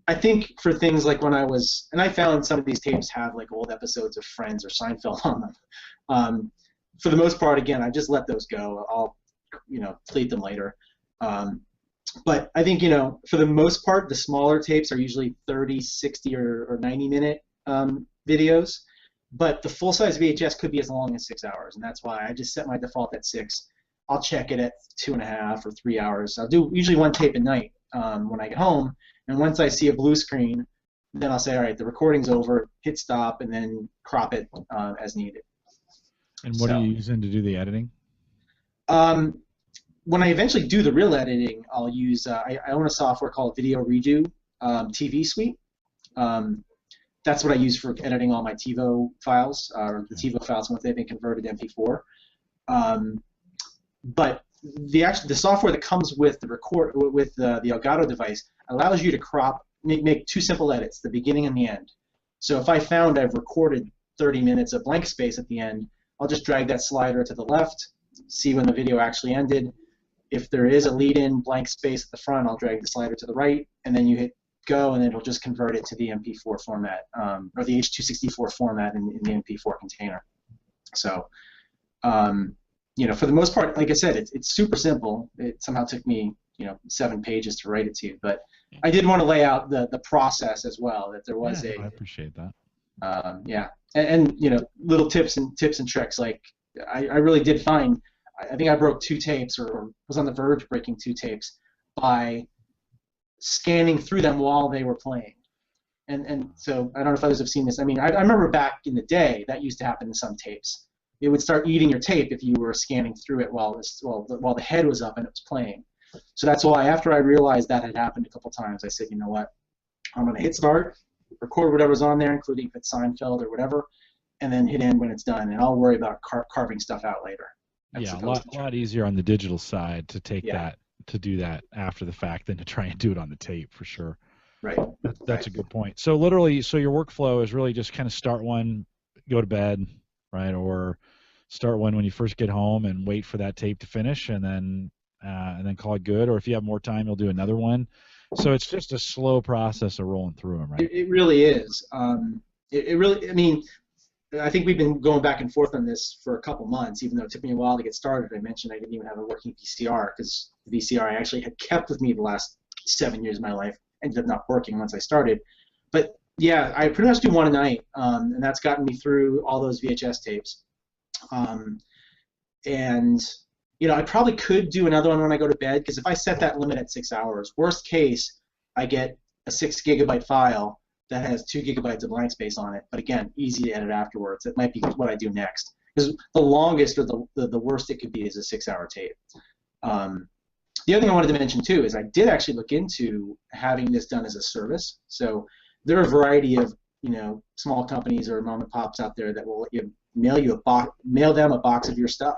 I think for things like when I found some of these tapes have like old episodes of Friends or Seinfeld on them. For the most part, again, I just let those go. I'll delete them later. But I think for the most part, the smaller tapes are usually 30, 60, or 90 minute videos. but the full-size VHS could be as long as 6 hours, and that's why I just set my default at 6. I'll check it at 2.5 or 3 hours. I'll do usually one tape at night when I get home, and once I see a blue screen, then I'll say, all right, the recording's over, hit stop, and then crop it as needed. And what are you using to do the editing? When I eventually do the real editing, I'll use, I own a software called Video Redo TV Suite. That's what I use for editing all my TiVo files, or the TiVo files once they've been converted to MP4. But the software that comes with the Elgato device allows you to make 2 simple edits, the beginning and the end. So if I found I've recorded 30 minutes of blank space at the end, I'll just drag that slider to the left, see when the video actually ended. If there is a lead-in blank space at the front, I'll drag the slider to the right, and then you hit go, and then it'll just convert it to the MP4 format, or the H.264 format in the MP4 container. So, you know, for the most part, like I said, it's super simple. It somehow took me, 7 pages to write it to you, but I did want to lay out the process as well. That there was I appreciate that. Yeah, and little tips and tricks. Like I really did find. I think I broke 2 tapes, or was on the verge of breaking 2 tapes by scanning through them while they were playing. And so I don't know if others have seen this. I mean, I remember back in the day that used to happen in some tapes. It would start eating your tape if you were scanning through it while the head was up and it was playing. So that's why after I realized that had happened a couple times, I said, you know what, I'm going to hit start, record whatever's on there, including if it's Seinfeld or whatever, and then hit end when it's done, and I'll worry about carving stuff out later. Yeah, a lot easier on the digital side to take that, to do that after the fact than to try and do it on the tape, for sure. Right. That's a good point. So literally, your workflow is really just kind of start one, go to bed, right? Or start one when you first get home and wait for that tape to finish, and then call it good. Or if you have more time, you'll do another one. So it's just a slow process of rolling through them, right? It really is. It really, I mean, I think we've been going back and forth on this for a couple months, even though it took me a while to get started. I mentioned I didn't even have a working VCR, because the VCR I actually had kept with me the last 7 years of my life ended up not working once I started. But yeah, I pretty much do one a night, and that's gotten me through all those VHS tapes. And I probably could do another one when I go to bed, because if I set that limit at 6 hours, worst case, I get a 6 gigabyte file that has 2 gigabytes of blank space on it, but again, easy to edit afterwards. It might be what I do next, because the longest or the worst it could be is a 6-hour tape. The other thing I wanted to mention too is I did actually look into having this done as a service. So there are a variety of small companies or mom and pops out there that will mail them a box of your stuff,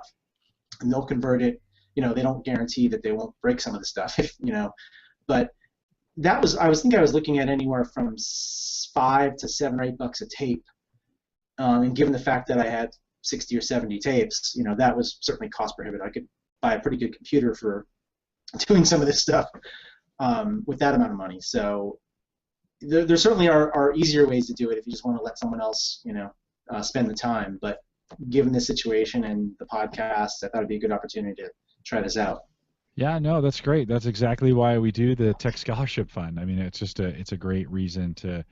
and they'll convert it. They don't guarantee that they won't break some of the stuff, but I was looking at anywhere from $5 to $7 or $8 a tape, and given the fact that I had 60 or 70 tapes, that was certainly cost prohibitive. I could buy a pretty good computer for doing some of this stuff with that amount of money. So there certainly are easier ways to do it if you just want to let someone else, spend the time. But given this situation and the podcast, I thought it'd be a good opportunity to try this out. Yeah, no, that's great. That's exactly why we do the Tech Scholarship Fund. I mean, it's a great reason to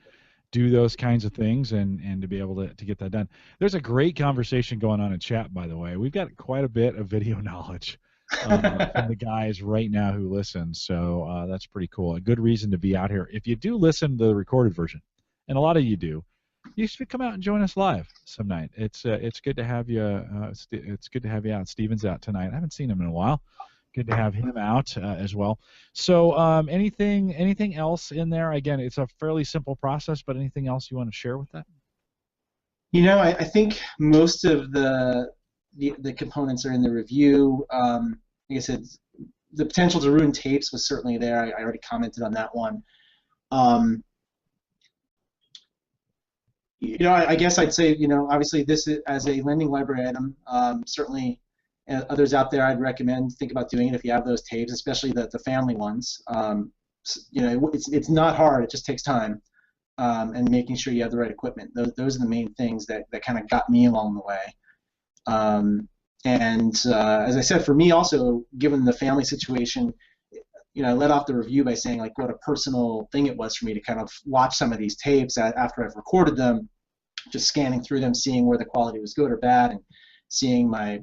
do those kinds of things and to be able to get that done. There's a great conversation going on in chat, by the way. We've got quite a bit of video knowledge from the guys right now who listen, so that's pretty cool. A good reason to be out here. If you do listen to the recorded version, and a lot of you do, you should come out and join us live some night. It's good to have you. It's good to have you out. Steven's out tonight. I haven't seen him in a while. Good to have him out as well. So anything else in there? Again, it's a fairly simple process, but anything else you want to share with that? I think most of the components are in the review. Like I said, the potential to ruin tapes was certainly there. I already commented on that one. I guess I'd say, obviously this is, as a lending library item, certainly others out there I'd recommend think about doing it if you have those tapes, especially the family ones. It's not hard. It just takes time, and making sure you have the right equipment. Those are the main things that kind of got me along the way. As I said, for me also, given the family situation, I let off the review by saying like what a personal thing it was for me to kind of watch some of these tapes after I've recorded them, just scanning through them, seeing where the quality was good or bad, and seeing my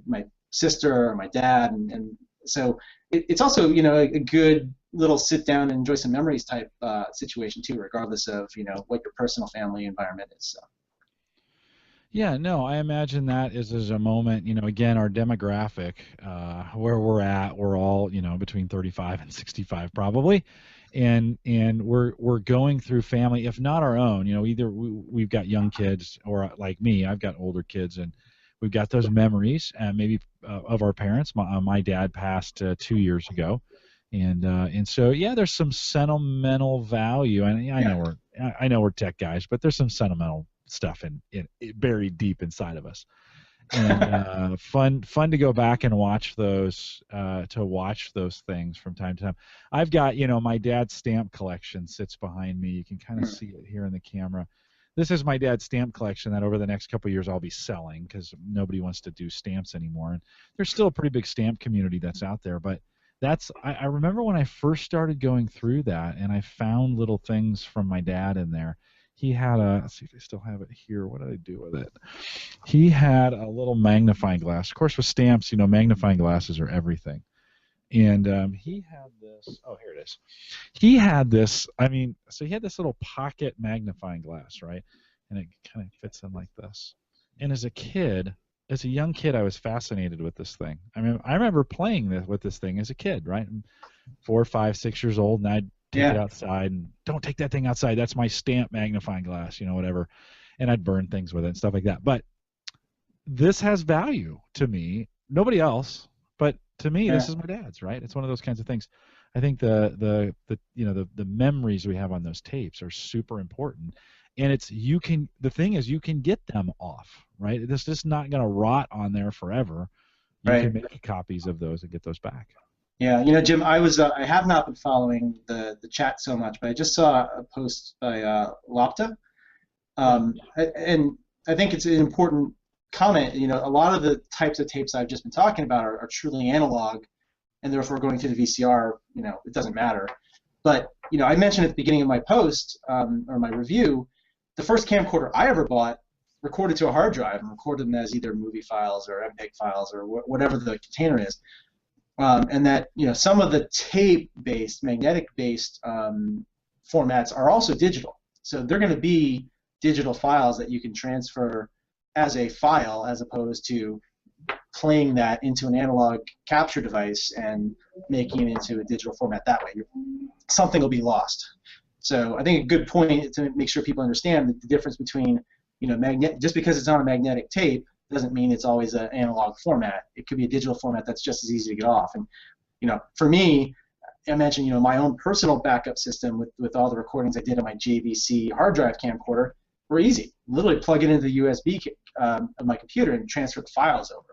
sister or my dad, and so it's also a good little sit down and enjoy some memories type situation too, regardless of what your personal family environment is. So. Yeah, no, I imagine that is a moment, again, our demographic, where we're all, between 35 and 65 probably, and we're going through family, if not our own, either we've got young kids, or like me, I've got older kids, and we've got those memories, maybe of our parents. My dad passed 2 years ago, and so yeah, there's some sentimental value, and I know we're tech guys, but there's some sentimental stuff in buried deep inside of us, and fun to go back and watch those things from time to time. I've got my dad's stamp collection sits behind me. You can kind of see it here in the camera. This is my dad's stamp collection that over the next couple of years I'll be selling, because nobody wants to do stamps anymore, and there's still a pretty big stamp community that's out there. But I remember when I first started going through that, and I found little things from my dad in there. He had let's see if I still have it here. What did I do with it? He had a little magnifying glass. Of course, with stamps, magnifying glasses are everything. And he had this. Oh, here it is. He had this. So he had this little pocket magnifying glass, right? And it kind of fits in like this. And as a young kid, I was fascinated with this thing. I remember playing with this thing as a kid, right? 4, 5, 6 years old, and I'd take it outside, and don't take that thing outside. That's my stamp magnifying glass, whatever. And I'd burn things with it and stuff like that. But this has value to me. Nobody else, but to me, this is my dad's, right? It's one of those kinds of things. I think the memories we have on those tapes are super important. And the thing is, you can get them off, right? This is not going to rot on there forever. You can make copies of those and get those back. Yeah, Jim, I have not been following the chat so much, but I just saw a post by Lopta, and I think it's an important comment. A lot of the types of tapes I've just been talking about are truly analog, and therefore going to the VCR, it doesn't matter. But I mentioned at the beginning of my post or my review, the first camcorder I ever bought recorded to a hard drive and recorded them as either movie files or MPEG files or whatever the container is. And that some of the tape-based, magnetic-based formats are also digital. So they're going to be digital files that you can transfer as a file, as opposed to playing that into an analog capture device and making it into a digital format that way. Something will be lost. So I think a good point to make sure people understand the difference between just because it's on a magnetic tape doesn't mean it's always an analog format. It could be a digital format that's just as easy to get off. And for me, I mentioned my own personal backup system with all the recordings I did on my JVC hard drive camcorder were easy. Literally plug it into the USB of my computer and transfer the files over.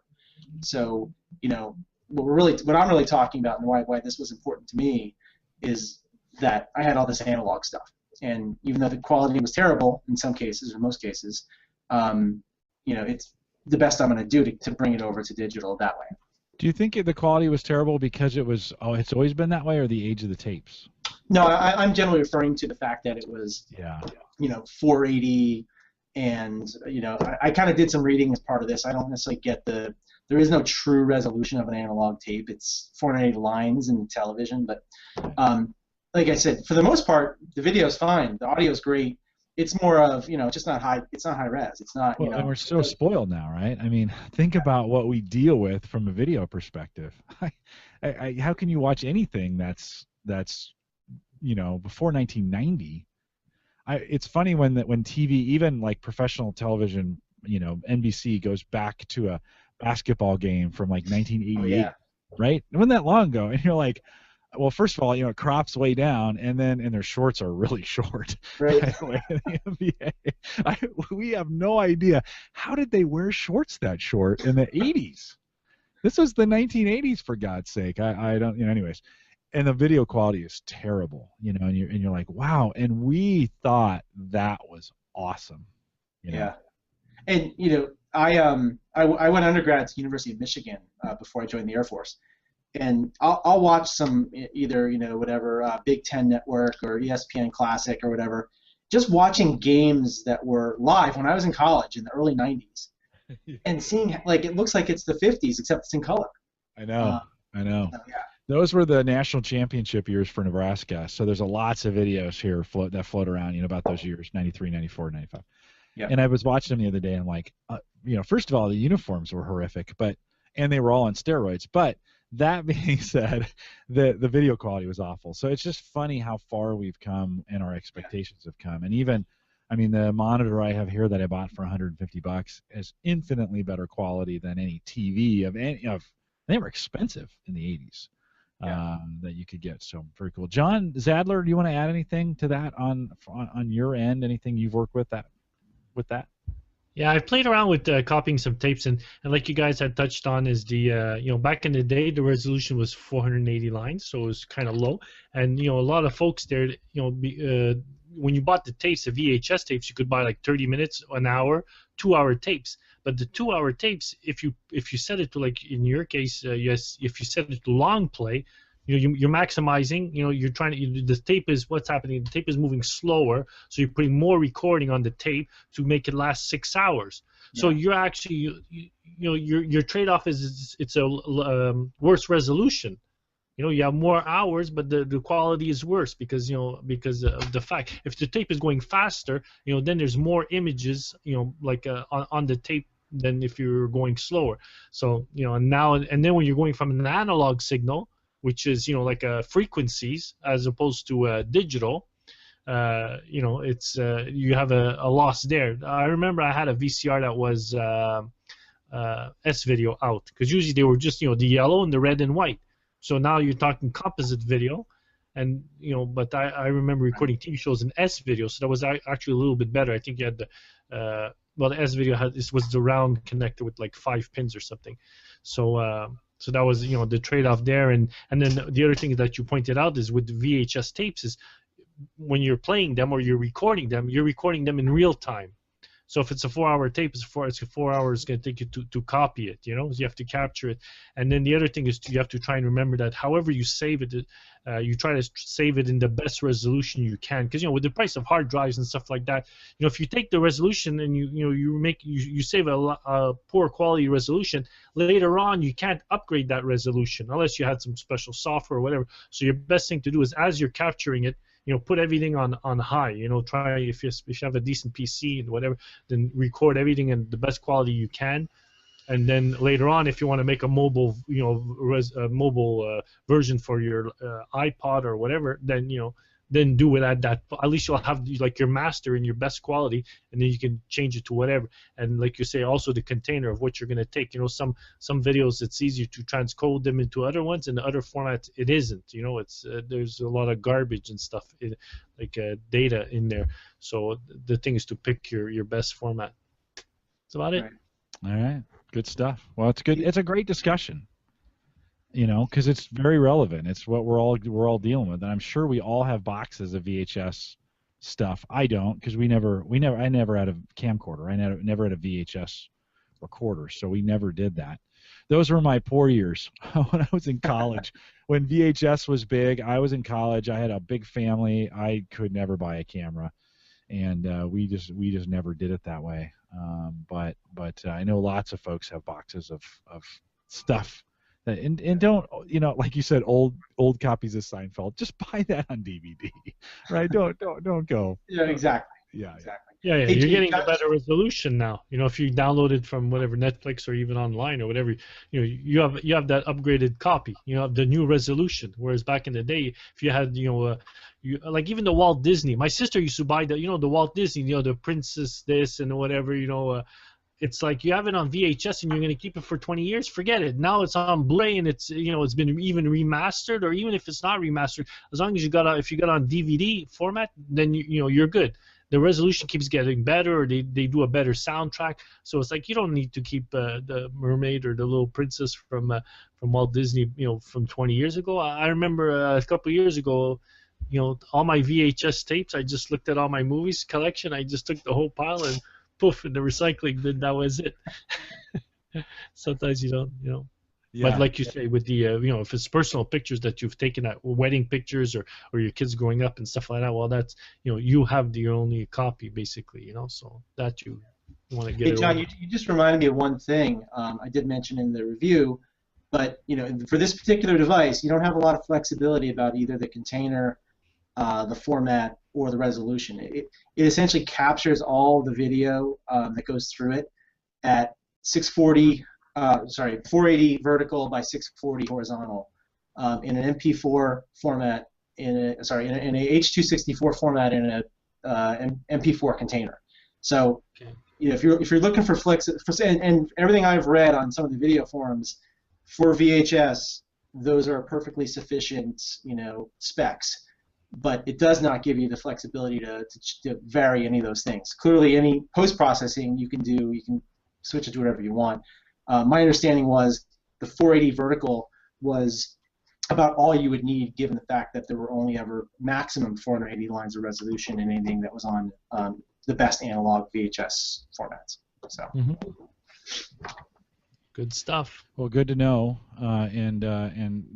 So what I'm really talking about, and why this was important to me, is that I had all this analog stuff, and even though the quality was terrible in some cases or most cases, it's the best I'm going to do to bring it over to digital that way. Do you think the quality was terrible because it's always been that way, or the age of the tapes? No, I'm generally referring to the fact that it was 480, and I kind of did some reading as part of this. I don't necessarily get there is no true resolution of an analog tape. It's 480 lines in television, but like I said, for the most part, the video is fine. The audio is great. It's more of just not high. It's not high res. It's not. And we're so spoiled now, right? Think about what we deal with from a video perspective. How can you watch anything that's before 1990? It's funny when TV, even like professional television, NBC goes back to a basketball game from like 1988, right? It wasn't that long ago, and you're like, well, first of all, it crops way down, and their shorts are really short. Right. By the way, in the NBA, we have no idea, how did they wear shorts that short in the 80s? This was the 1980s, for God's sake. I don't, anyways. And the video quality is terrible, and you're like, wow. And we thought that was awesome. Yeah. And I went undergrad at the University of Michigan before I joined the Air Force. And I'll watch some either whatever Big Ten Network or ESPN Classic or whatever, just watching games that were live when I was in college in the early '90s, and seeing like it looks like it's the '50s except it's in color. I know. I know. So, yeah. Those were the national championship years for Nebraska. So there's lots of videos here that float around, about those years, 93, 94, 95. Yeah. And I was watching them the other day, and I'm like, first of all, the uniforms were horrific, and they were all on steroids. But that being said, the video quality was awful. So it's just funny how far we've come and our expectations have come. And even, I mean, the monitor I have here that I bought for $150 is infinitely better quality than any TV they were expensive in the 80s. That you could get. So very cool. John Zajdler, do you want to add anything to that on your end? Anything you've worked with that? Yeah, I've played around with copying some tapes, and like you guys had touched on, is the back in the day the resolution was 480 lines, so it was kind of low, and a lot of folks there, when you bought the tapes, the VHS tapes, you could buy like 30 minutes, an hour, 2-hour tapes. But the 2-hour tapes, if you set it to, like in your case, yes, if you set it to long play, you're maximizing. You're trying to. The tape is what's happening. The tape is moving slower, so you're putting more recording on the tape to make it last 6 hours. Yeah. So you're actually, your trade-off is it's a worse resolution. You have more hours, but the quality is worse because of the fact if the tape is going faster, then there's more images, like on the tape than if you're going slower. So and then when you're going from an analog signal, which is like frequencies as opposed to digital, it's you have a loss there. I remember I had a VCR that was S video out because usually they were just the yellow and the red and white. So now you're talking composite video, and but I remember recording TV shows in S video, so that was actually a little bit better. I think you had the the S video was the round connector with like 5 pins or something. So so that was the trade-off there, and then the other thing that you pointed out is with the VHS tapes is when you're playing them or you're recording them in real time. So if it's a 4-hour tape, it's 4 hours going to take you to copy it, so you have to capture it. And then the other thing is you have to try and remember that however you save it, you try to save it in the best resolution you can. Because, with the price of hard drives and stuff like that, if you take the resolution and you save a poor quality resolution, later on you can't upgrade that resolution unless you had some special software or whatever. So your best thing to do is as you're capturing it, put everything on high. Try if you have a decent PC and whatever, then record everything in the best quality you can, and then later on, if you want to make a mobile, mobile version for your iPod or whatever, then do it at that. At least you'll have like your master in your best quality, and then you can change it to whatever. And like you say, also the container of what you're going to take. Some videos it's easier to transcode them into other ones, and the other formats it isn't. It's there's a lot of garbage and stuff, data in there. So the thing is to pick your best format. That's about it. All right, good stuff. Well, it's good. It's a great discussion. Because it's very relevant. It's what we're all dealing with, and I'm sure we all have boxes of VHS stuff. I don't, because I never had a camcorder. I never had a VHS recorder, so we never did that. Those were my poor years when I was in college. When VHS was big, I was in college. I had a big family. I could never buy a camera, and we just never did it that way. But I know lots of folks have boxes of stuff. And don't, like you said, old copies of Seinfeld. Just buy that on DVD, right? Don't go. Yeah, exactly. Yeah, exactly. Yeah, you're getting a better resolution now. If you download it from whatever Netflix or even online or whatever, you have that upgraded copy. You have the new resolution. Whereas back in the day, if you had like even the Walt Disney. My sister used to buy the the Walt Disney, the Princess this and whatever, It's like you have it on VHS and you're going to keep it for 20 years. Forget it. Now it's on Blu-ray and it's it's been even remastered, or even if it's not remastered, as long as if you got on DVD format, then you're good. The resolution keeps getting better, or they do a better soundtrack. So it's like you don't need to keep the mermaid or the little princess from Walt Disney from 20 years ago. I remember a couple of years ago, all my VHS tapes. I just looked at all my movies collection. I just took the whole pile and poof in the recycling bin. That was it. Sometimes you don't. Yeah. But like you say, with the if it's personal pictures that you've taken at wedding pictures or your kids growing up and stuff like that, well, that's you have the only copy basically, so that you want to get Hey, it John, over. you just reminded me of one thing I did mention in the review, but for this particular device, you don't have a lot of flexibility about either the container, the format, or the resolution. It essentially captures all the video that goes through it at 480 vertical by 640 horizontal in an MP4 format, in a H264 format in a MP4 container. So Okay. if you're looking for and everything I've read on some of the video forums for VHS, those are perfectly sufficient specs. But it does not give you the flexibility to vary any of those things. Clearly, any post-processing you can do, you can switch it to whatever you want. My understanding was the 480 vertical was about all you would need, given the fact that there were only ever maximum 480 lines of resolution in anything that was on the best analog VHS formats. So. Good stuff. Well, good to know. And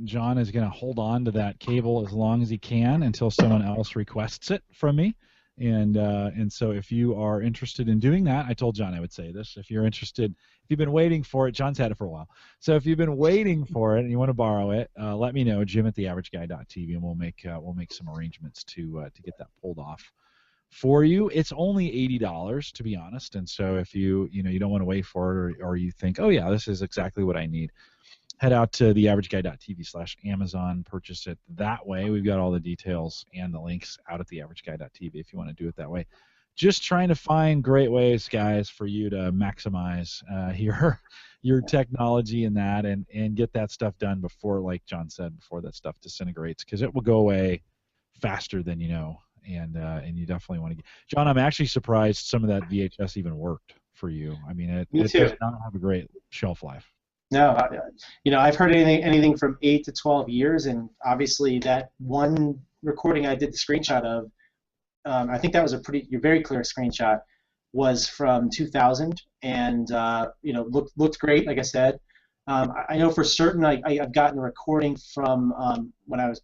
John is going to hold on to that cable as long as he can until someone else requests it from me. And so if you are interested in doing that, I told John I would say this. If you're interested, if you've been waiting for it, John's had it for a while. So if you've been waiting for it and you want to borrow it, let me know, Jim@theaverageguy.tv, and we'll make some arrangements to get that pulled off for you. It's only $80, to be honest, and so if you don't want to wait for it, or you think, oh yeah, this is exactly what I need, head out to theaverageguy.tv/Amazon, purchase it that way. We've got all the details and the links out at theaverageguy.tv if you want to do it that way. Just trying to find great ways, guys, for you to maximize your technology in that and get that stuff done before, like John said, before that stuff disintegrates, because it will go away faster than you know. And you definitely want to get. John, I'm actually surprised some of that VHS even worked for you. I mean, it does not have a great shelf life. No, I've heard anything from 8 to 12 years, and obviously that one recording I did the screenshot of, I think that was a very clear screenshot, was from 2000, and looked great, like I said. I know for certain I've gotten a recording from when I was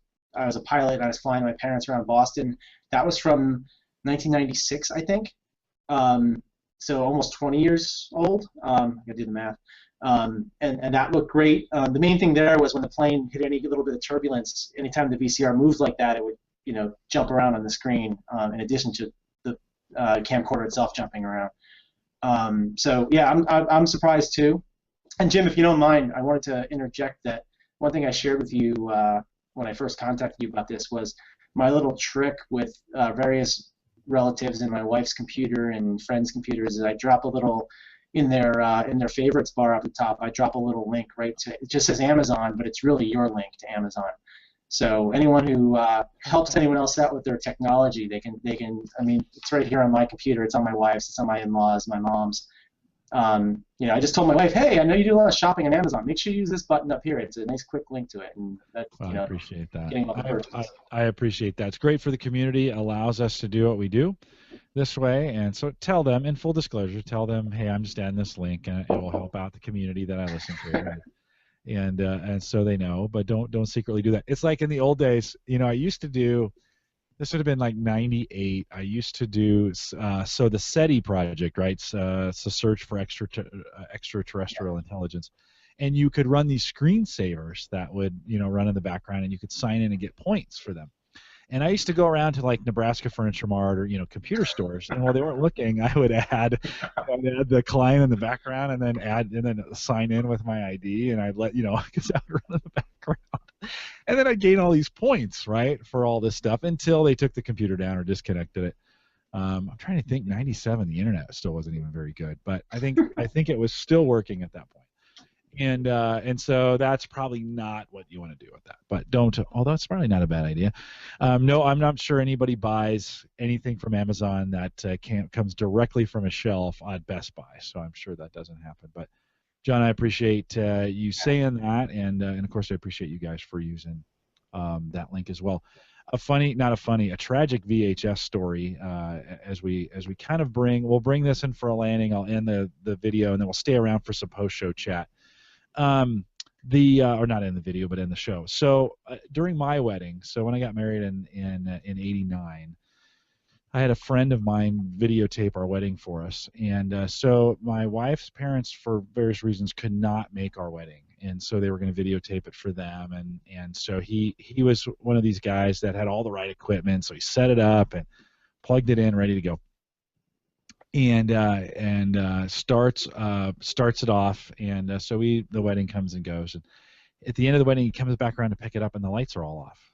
a pilot and I was flying my parents around Boston. That was from 1996, I think. So almost 20 years old. I gotta do the math. And that looked great. The main thing there was when the plane hit any little bit of turbulence, anytime the VCR moved like that, it would jump around on the screen, in addition to the camcorder itself jumping around. So yeah, I'm surprised too. And Jim, if you don't mind, I wanted to interject that one thing I shared with you when I first contacted you about this was my little trick with various relatives in my wife's computer and friends' computers is I drop a little in their favorites bar up the top. I drop a little link right to it. Just says Amazon, but it's really your link to Amazon. So anyone who helps anyone else out with their technology, they can. I mean, it's right here on my computer. It's on my wife's. It's on my in-laws, my mom's. I just told my wife, hey, I know you do a lot of shopping on Amazon. Make sure you use this button up here. It's a nice quick link to it. And that, I appreciate that. I appreciate that. It's great for the community. It allows us to do what we do this way. And so tell them, in full disclosure, tell them, hey, I'm just adding this link, and it will help out the community that I listen to. and so they know, but don't secretly do that. It's like in the old days, I used to do. This would have been like 98. I used to do so the SETI project, right? It's a search for extraterrestrial intelligence, and you could run these screensavers that would run in the background, and you could sign in and get points for them. And I used to go around to like Nebraska Furniture Mart or computer stores, and while they weren't looking, I would add the client in the background, and then sign in with my ID, and I'd let because I would run in the background. And then I gained all these points, right, for all this stuff until they took the computer down or disconnected it. I'm trying to think. 97, the internet still wasn't even very good, but I think it was still working at that point. And so that's probably not what you want to do with that. But don't. Although it's probably not a bad idea. No, I'm not sure anybody buys anything from Amazon that comes directly from a shelf at Best Buy. So I'm sure that doesn't happen. But John, I appreciate you saying that, and of course I appreciate you guys for using that link as well. A tragic VHS story as we kind of we'll bring this in for a landing. I'll end the video, and then we'll stay around for some post-show chat. or not in the video, but in the show. So during my wedding, so when I got married in '89, I had a friend of mine videotape our wedding for us, and so my wife's parents, for various reasons, could not make our wedding, and so they were going to videotape it for them, and so he was one of these guys that had all the right equipment, so he set it up and plugged it in, ready to go, and starts it off, and so the wedding comes and goes, and at the end of the wedding he comes back around to pick it up, and the lights are all off,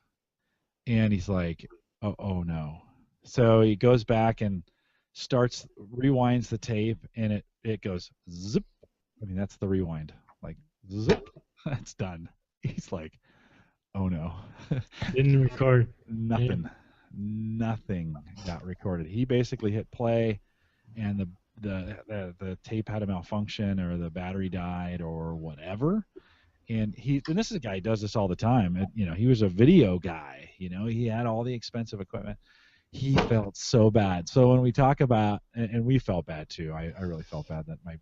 and he's like, oh no. So he goes back and rewinds the tape, and it goes zip. I mean, that's the rewind. Like, zip. That's done. He's like, oh no. Didn't record. Nothing. Nothing got recorded. He basically hit play, and the tape had a malfunction, or the battery died, or whatever. And this is a guy who does this all the time. He was a video guy. He had all the expensive equipment. He felt so bad. So when we talk about, and we felt bad too. I really felt bad that my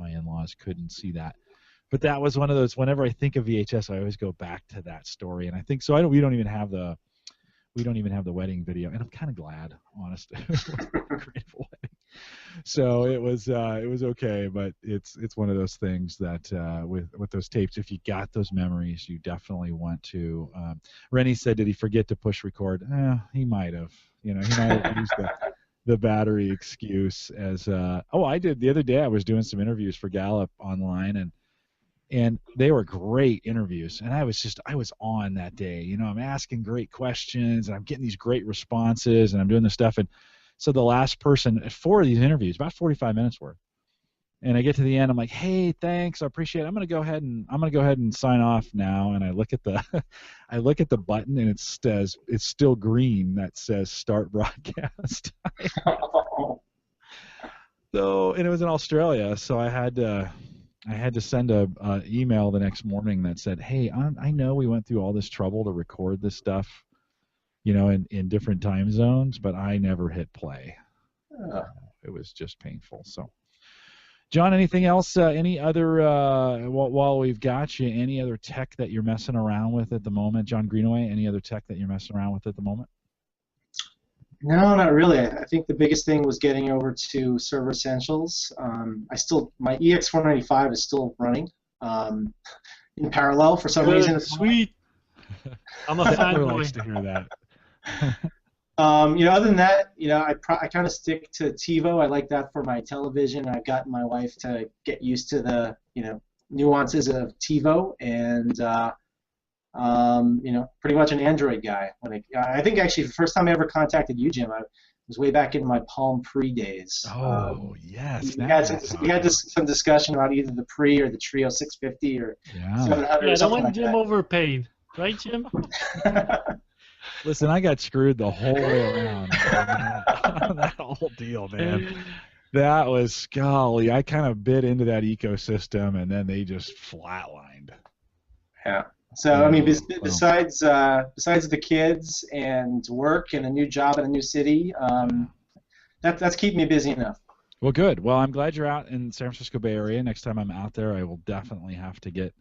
in-laws couldn't see that. But that was one of those. Whenever I think of VHS, I always go back to that story. And I think so. We don't even have the wedding video, and I'm kind of glad, honestly. Grateful wedding. So it was okay, but it's one of those things that with those tapes, if you got those memories, you definitely want to. Rennie said, did he forget to push record? He might have. He might have used the battery excuse as. I did the other day. I was doing some interviews for Gallup online, and they were great interviews, and I was on that day. I'm asking great questions, and I'm getting these great responses, and I'm doing this stuff, and so the last person at 4 of these interviews, about 45 minutes worth, and I get to the end, I'm like, hey, thanks, I appreciate it. I'm gonna go ahead and sign off now, and I look at the button, and it's still green that says start broadcast. So, and it was in Australia, so I had to send a email the next morning that said, hey, I know we went through all this trouble to record this stuff, in different time zones, but I never hit play. It was just painful. So, John, anything else? Any other, while we've got you, any other tech that you're messing around with at the moment? John Greenaway, any other tech that you're messing around with at the moment? No, not really. I think the biggest thing was getting over to Server Essentials. My EX495 is still running in parallel for some reason. Sweet. I'm a fanboy. Likes to hear that. Other than that, I kind of stick to TiVo. I like that for my television. I've gotten my wife to get used to the nuances of TiVo, and pretty much an Android guy. I think actually the first time I ever contacted you, Jim, I was way back in my Palm Pre days. Yes. We had some discussion about either the Pre or the Trio 650 or 700 or something like that. Jim overpaid, right, Jim? Listen, I got screwed the whole way around on that whole deal, man. That was, golly, I kind of bit into that ecosystem, and then they just flatlined. Yeah. So, I mean, besides the kids and work and a new job in a new city, that's keeping me busy enough. Well, good. Well, I'm glad you're out in San Francisco Bay Area. Next time I'm out there, I will definitely have to get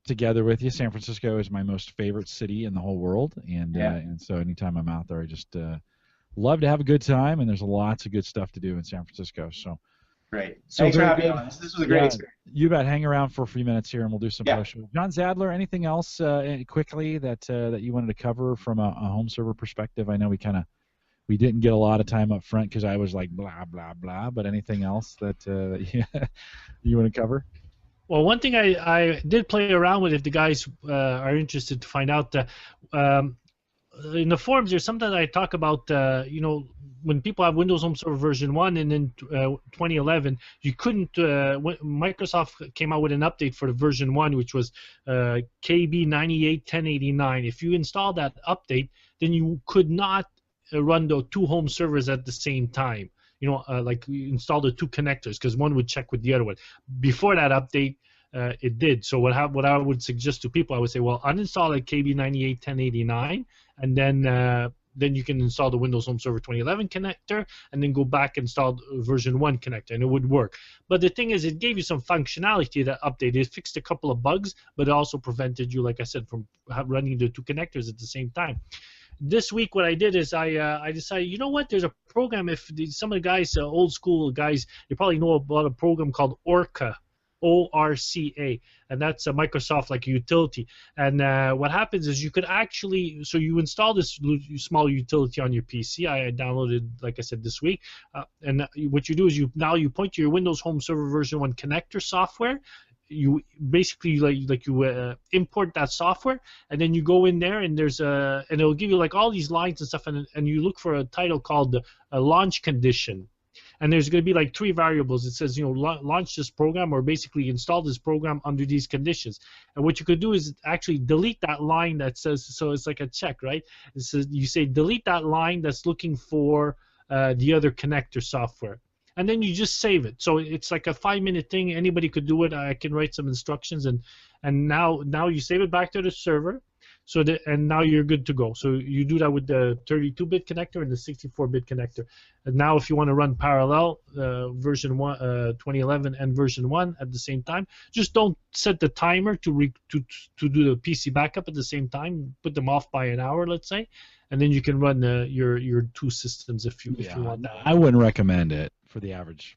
together with you. San Francisco is my most favorite city in the whole world, and so anytime I'm out there, I just love to have a good time, and there's lots of good stuff to do in San Francisco. So great. Thanks for having me on. This was a great experience. You bet. Hang around for a few minutes here, and we'll do some post-show. John Zajdler, anything else quickly that you wanted to cover from a home server perspective? I know we didn't get a lot of time up front because I was like blah blah blah. But anything else that you want to cover? Well, one thing I did play around with, if the guys are interested to find out, in the forums there's something I talk about, when people have Windows Home Server version 1 and then 2011, you couldn't, Microsoft came out with an update for the version 1, which was KB981089. If you install that update, then you could not run the two home servers at the same time. Like you install the two connectors, because one would check with the other one. Before that update, it did. So what I would suggest to people, I would say, well, uninstall like KB981089, and then then you can install the Windows Home Server 2011 connector, and then go back and install version 1 connector, and it would work. But the thing is, it gave you some functionality that update. It fixed a couple of bugs, but it also prevented you, like I said, from running the 2 connectors at the same time. This week, what I did is I decided, you know what, there's a program. If some of the guys, old school guys, they probably know about a program called Orca. ORCA, and that's a Microsoft like utility. And what happens is you could actually, so you install this small utility on your PC. I downloaded, like I said, this week. And what you do is you point to your Windows Home Server version 1 connector software. You basically import that software, and then you go in there, and there's and it'll give you like all these lines and stuff, and you look for a title called a launch condition. And there's going to be like 3 variables. It says, launch this program, or basically install this program under these conditions. And what you could do is actually delete that line that says, so it's like a check, right? It says, you say delete that line that's looking for the other connector software. And then you just save it. So it's like a 5-minute thing. Anybody could do it. I can write some instructions, and now you save it back to the server. So and now you're good to go. So you do that with the 32-bit connector and the 64-bit connector. And now if you want to run parallel version 1, 2011 and version 1 at the same time, just don't set the timer to do the PC backup at the same time. Put them off by an hour, let's say, and then you can run your 2 systems if you want that. I wouldn't recommend it for the average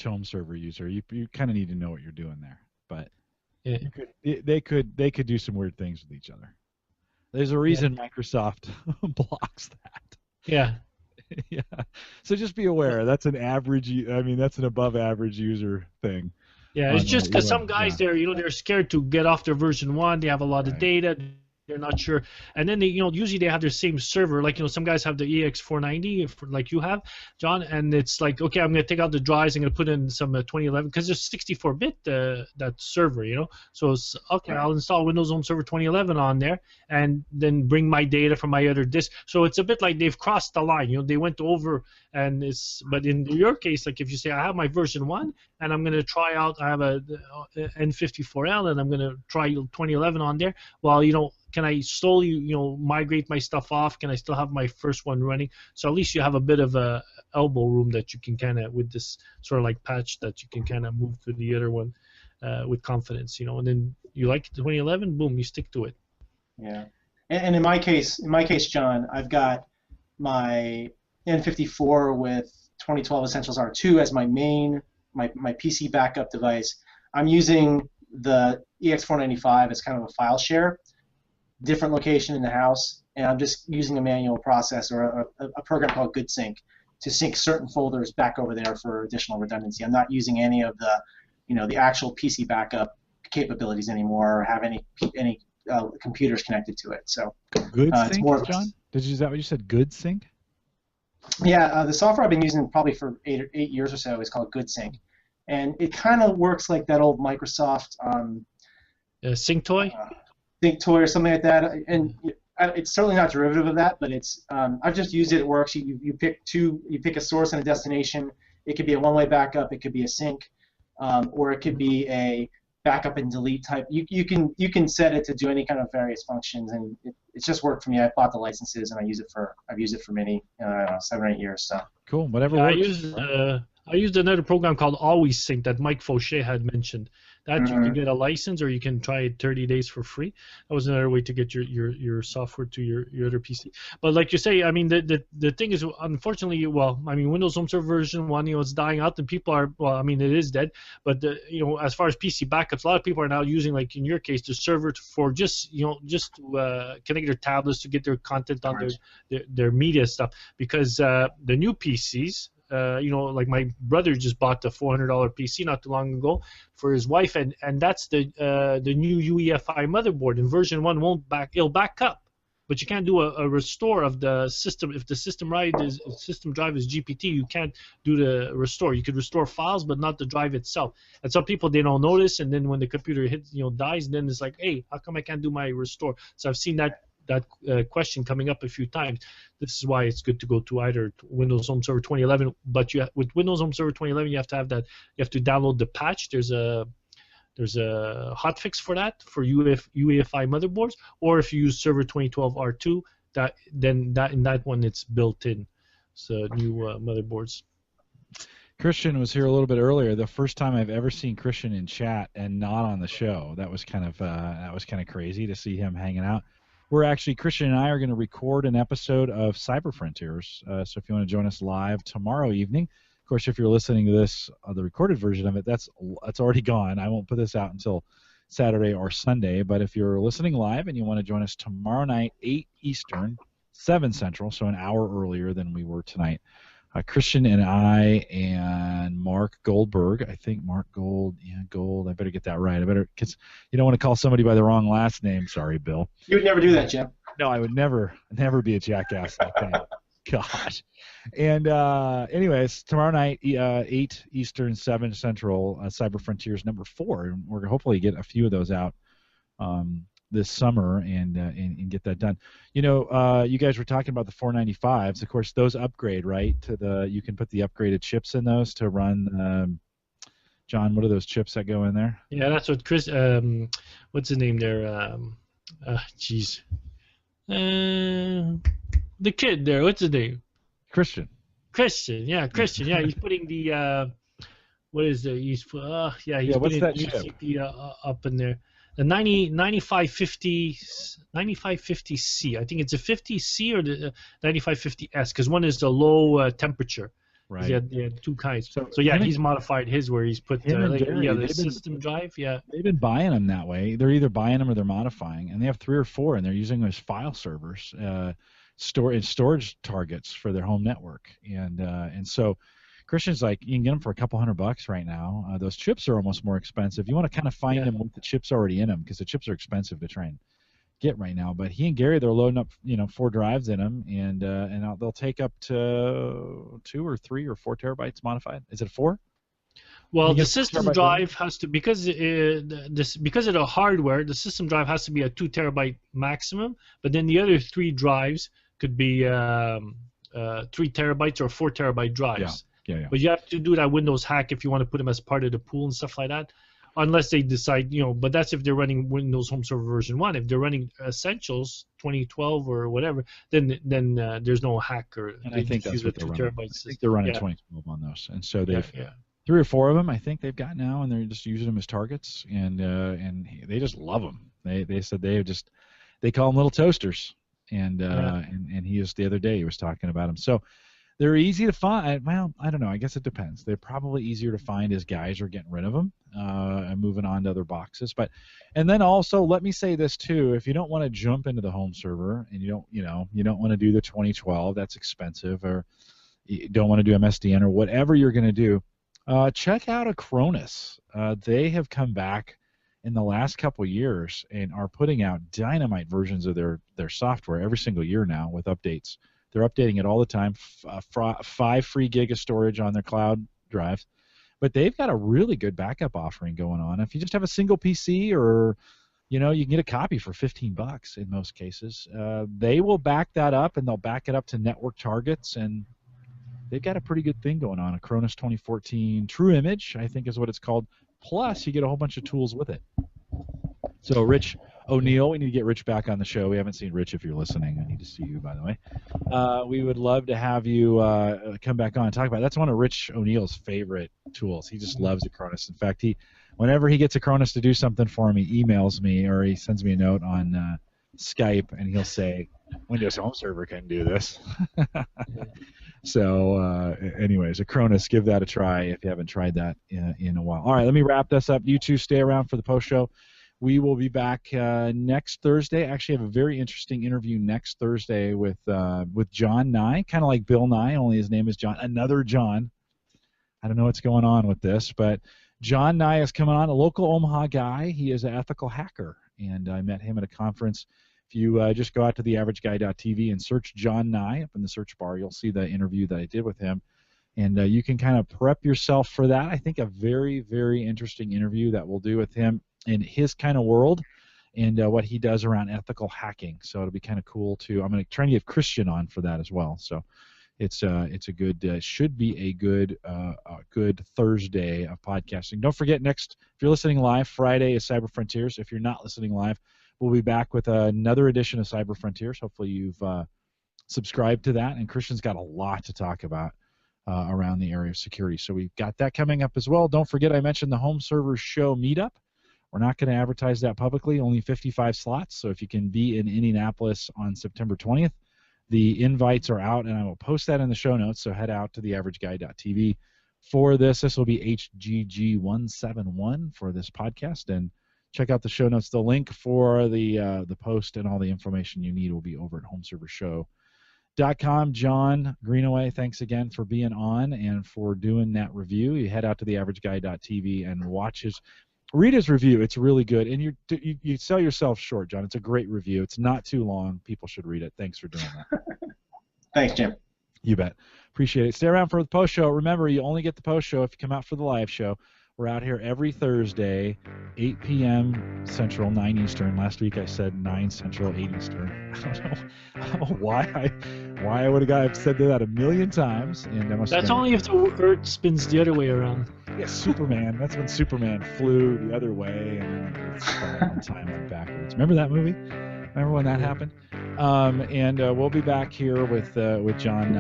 home server user. You kind of need to know what you're doing there, but yeah. They could do some weird things with each other. There's a reason Microsoft blocks that. Yeah. Yeah. So just be aware. That's an average. I mean, that's an above average user thing. Yeah, it's just because some guys they're scared to get off their version 1. They have a lot of data. They're not sure, and then they, usually they have their same server. Like, some guys have the EX490, like you have, John, and it's like, okay, I'm gonna take out the drives. I'm gonna put in some 2011 because there's 64-bit that server, So it's okay. I'll install Windows Home Server 2011 on there, and then bring my data from my other disk. So it's a bit like they've crossed the line. They went over, and but in your case, like if you say I have my version 1, and I'm gonna try out, I have a N54L, and I'm gonna try 2011 on there. Well, can I slowly, migrate my stuff off? Can I still have my first one running? So at least you have a bit of a elbow room that you can kind of, with this sort of like patch, that you can kind of move to the other one with confidence, And then you like 2011, boom, you stick to it. Yeah, and in my case, John, I've got my N54 with 2012 Essentials R2 as my main, my PC backup device. I'm using the EX495 as kind of a file share. Different location in the house, and I'm just using a manual process or a program called GoodSync to sync certain folders back over there for additional redundancy. I'm not using any of the, the actual PC backup capabilities anymore, or have any computers connected to it. So GoodSync, John? Is that what you said? GoodSync? Yeah, the software I've been using probably for 8 years or so is called GoodSync, and it kind of works like that old Microsoft Sync Toy. Think Toy or something like that, and it's certainly not derivative of that, but it's I've just used it. It works. You pick a source and a destination. It could be a one-way backup. It could be a sync, or it could be a backup and delete type. You can set it to do any kind of various functions, and it's just worked for me. I bought the licenses, and I've used it for many 7 or 8 years. So cool. Whatever works. I used another program called Always Sync that Mike Fauché had mentioned. That you can get a license, or you can try it 30 days for free. That was another way to get your software to your other PC. But like you say, I mean, the thing is, unfortunately, Windows Home Server version 1, it's dying out, and people are, it is dead. But as far as PC backups, a lot of people are now using, like in your case, the server for just connect their tablets to get their content on their media stuff, because the new PCs. Like my brother just bought the $400 PC not too long ago for his wife, and that's the new UEFI motherboard. And version 1 it'll back up, but you can't do a restore of the system. If the system drive is GPT, you can't do the restore. You could restore files, but not the drive itself. And some people, they don't notice, and then when the computer dies, then it's like, hey, how come I can't do my restore? So I've seen that question coming up a few times. This is why it's good to go to either Windows Home Server 2011, but with Windows Home Server 2011, you have to have that. You have to download the patch. There's a hotfix for that for UEFI motherboards, or if you use Server 2012 R2, that one it's built in. So new motherboards. Christian was here a little bit earlier. The first time I've ever seen Christian in chat and not on the show. That was kind of crazy to see him hanging out. Christian and I are going to record an episode of Cyber Frontiers. So if you want to join us live tomorrow evening, of course, if you're listening to this, the recorded version of it, that's already gone. I won't put this out until Saturday or Sunday. But if you're listening live and you want to join us tomorrow night, 8 Eastern, 7 Central, so an hour earlier than we were tonight, Christian and I and Mark Goldberg, I think Mark Gold, I better get that right. Because you don't want to call somebody by the wrong last name. Sorry, Bill. You would never do that, Jim. No, I would never be a jackass like that. Gosh. And anyways, tomorrow night, 8 Eastern, 7 Central, Cyber Frontiers number 4. And we're going to hopefully get a few of those out this summer and get that done. You guys were talking about the 495s. Of course, those upgrade, right? You can put the upgraded chips in those to run. John, what are those chips that go in there? Yeah, that's what Chris. What's his name there? Jeez. The kid there. What's his name? Christian. Yeah, Christian. Yeah, he's putting the. What is it? He's putting that the chip? CPU up in there. The 9550C. I think it's a 50C or the 9550S, because one is the low temperature. Right. He had two kinds. So yeah, he's modified his where he's put the system drive. Yeah. They've been buying them that way. They're either buying them or they're modifying, and they have 3 or 4, and they're using them as file servers, storage targets for their home network, and so. Christian's like, you can get them for a couple $100 right now. Those chips are almost more expensive. You want to kind of find them with the chips already in them, because the chips are expensive to try and get right now. But he and Gary, they're loading up, 4 drives in them, and they'll take up to 2 or 3 or 4 terabytes modified. Is it 4? Well, the system drive has to, because of the hardware, the system drive has to be a 2 terabyte maximum. But then the other 3 drives could be 3 terabytes or 4 terabyte drives. Yeah. But you have to do that Windows hack if you want to put them as part of the pool and stuff like that, unless they decide, but that's if they're running Windows Home Server version 1. If they're running Essentials 2012 or whatever, then there's no hack, or and I think that's what they're running. I think they're running 2012 on those, and so they've 3 or 4 of them I think they've got now, and they're just using them as targets, and they just love them. They said they call them little toasters, and he was the other day he was talking about them. So. They're easy to find. Well, I don't know. I guess it depends. They're probably easier to find as guys are getting rid of them and moving on to other boxes. And then also, let me say this too: if you don't want to jump into the home server and you don't want to do the 2012, that's expensive, or you don't want to do MSDN or whatever you're going to do, check out Acronis. They have come back in the last couple of years and are putting out dynamite versions of their software every single year now with updates. They're updating it all the time. 5 free gig of storage on their cloud drives, but they've got a really good backup offering going on. If you just have a single PC, or you can get a copy for $15 in most cases. They will back that up, and they'll back it up to network targets, and they've got a pretty good thing going on. Acronis 2014 True Image, I think is what it's called. Plus, you get a whole bunch of tools with it. So Rich O'Neill, we need to get Rich back on the show. We haven't seen Rich. If you're listening, I need to see you, by the way. We would love to have you come back on and talk about it. That's one of Rich O'Neill's favorite tools. He just loves Acronis. In fact, whenever he gets Acronis to do something for him, he emails me or he sends me a note on Skype, and he'll say, Windows Home Server can do this. So anyways, Acronis, give that a try if you haven't tried that in a while. All right, let me wrap this up. You two stay around for the post show. We will be back next Thursday. Actually, have a very interesting interview next Thursday with John Nye, kind of like Bill Nye, only his name is John. Another John. I don't know what's going on with this, but John Nye is coming on, a local Omaha guy. He is an ethical hacker, and I met him at a conference. If you just go out to theaverageguy.tv and search John Nye up in the search bar, you'll see the interview that I did with him. And you can kind of prep yourself for that. I think a very, very interesting interview that we'll do with him in his kind of world and what he does around ethical hacking. So it'll be kind of cool too. I'm going to try and get Christian on for that as well. So it's a good should be a good Thursday of podcasting. Don't forget, if you're listening live, Friday is Cyber Frontiers. If you're not listening live, we'll be back with another edition of Cyber Frontiers. Hopefully you've subscribed to that, and Christian's got a lot to talk about around the area of security. So we've got that coming up as well. Don't forget I mentioned the Home Server Show meetup. We're not going to advertise that publicly, only 55 slots. So if you can be in Indianapolis on September 20th, the invites are out, and I will post that in the show notes, so head out to theaverageguy.tv for this. This will be HGG171 for this podcast, and check out the show notes. The link for the post and all the information you need will be over at homeservershow.com. John Greenaway, thanks again for being on and for doing that review. You head out to theaverageguy.tv and read his review. It's really good, and you sell yourself short, John. It's a great review. It's not too long. People should read it. Thanks for doing that. Thanks, Jim. You bet. Appreciate it. Stay around for the post show. Remember, you only get the post show if you come out for the live show. We're out here every Thursday, 8 p.m. Central, 9 Eastern. Last week I said 9 Central, 8 Eastern. I don't know why I would have said that a million times. And that's only if the Earth spins the other way around. Yeah, Superman. That's when Superman flew the other way and then it's on time and backwards. Remember that movie? Remember when that happened? And we'll be back here with John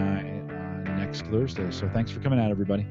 next Thursday. So thanks for coming out, everybody.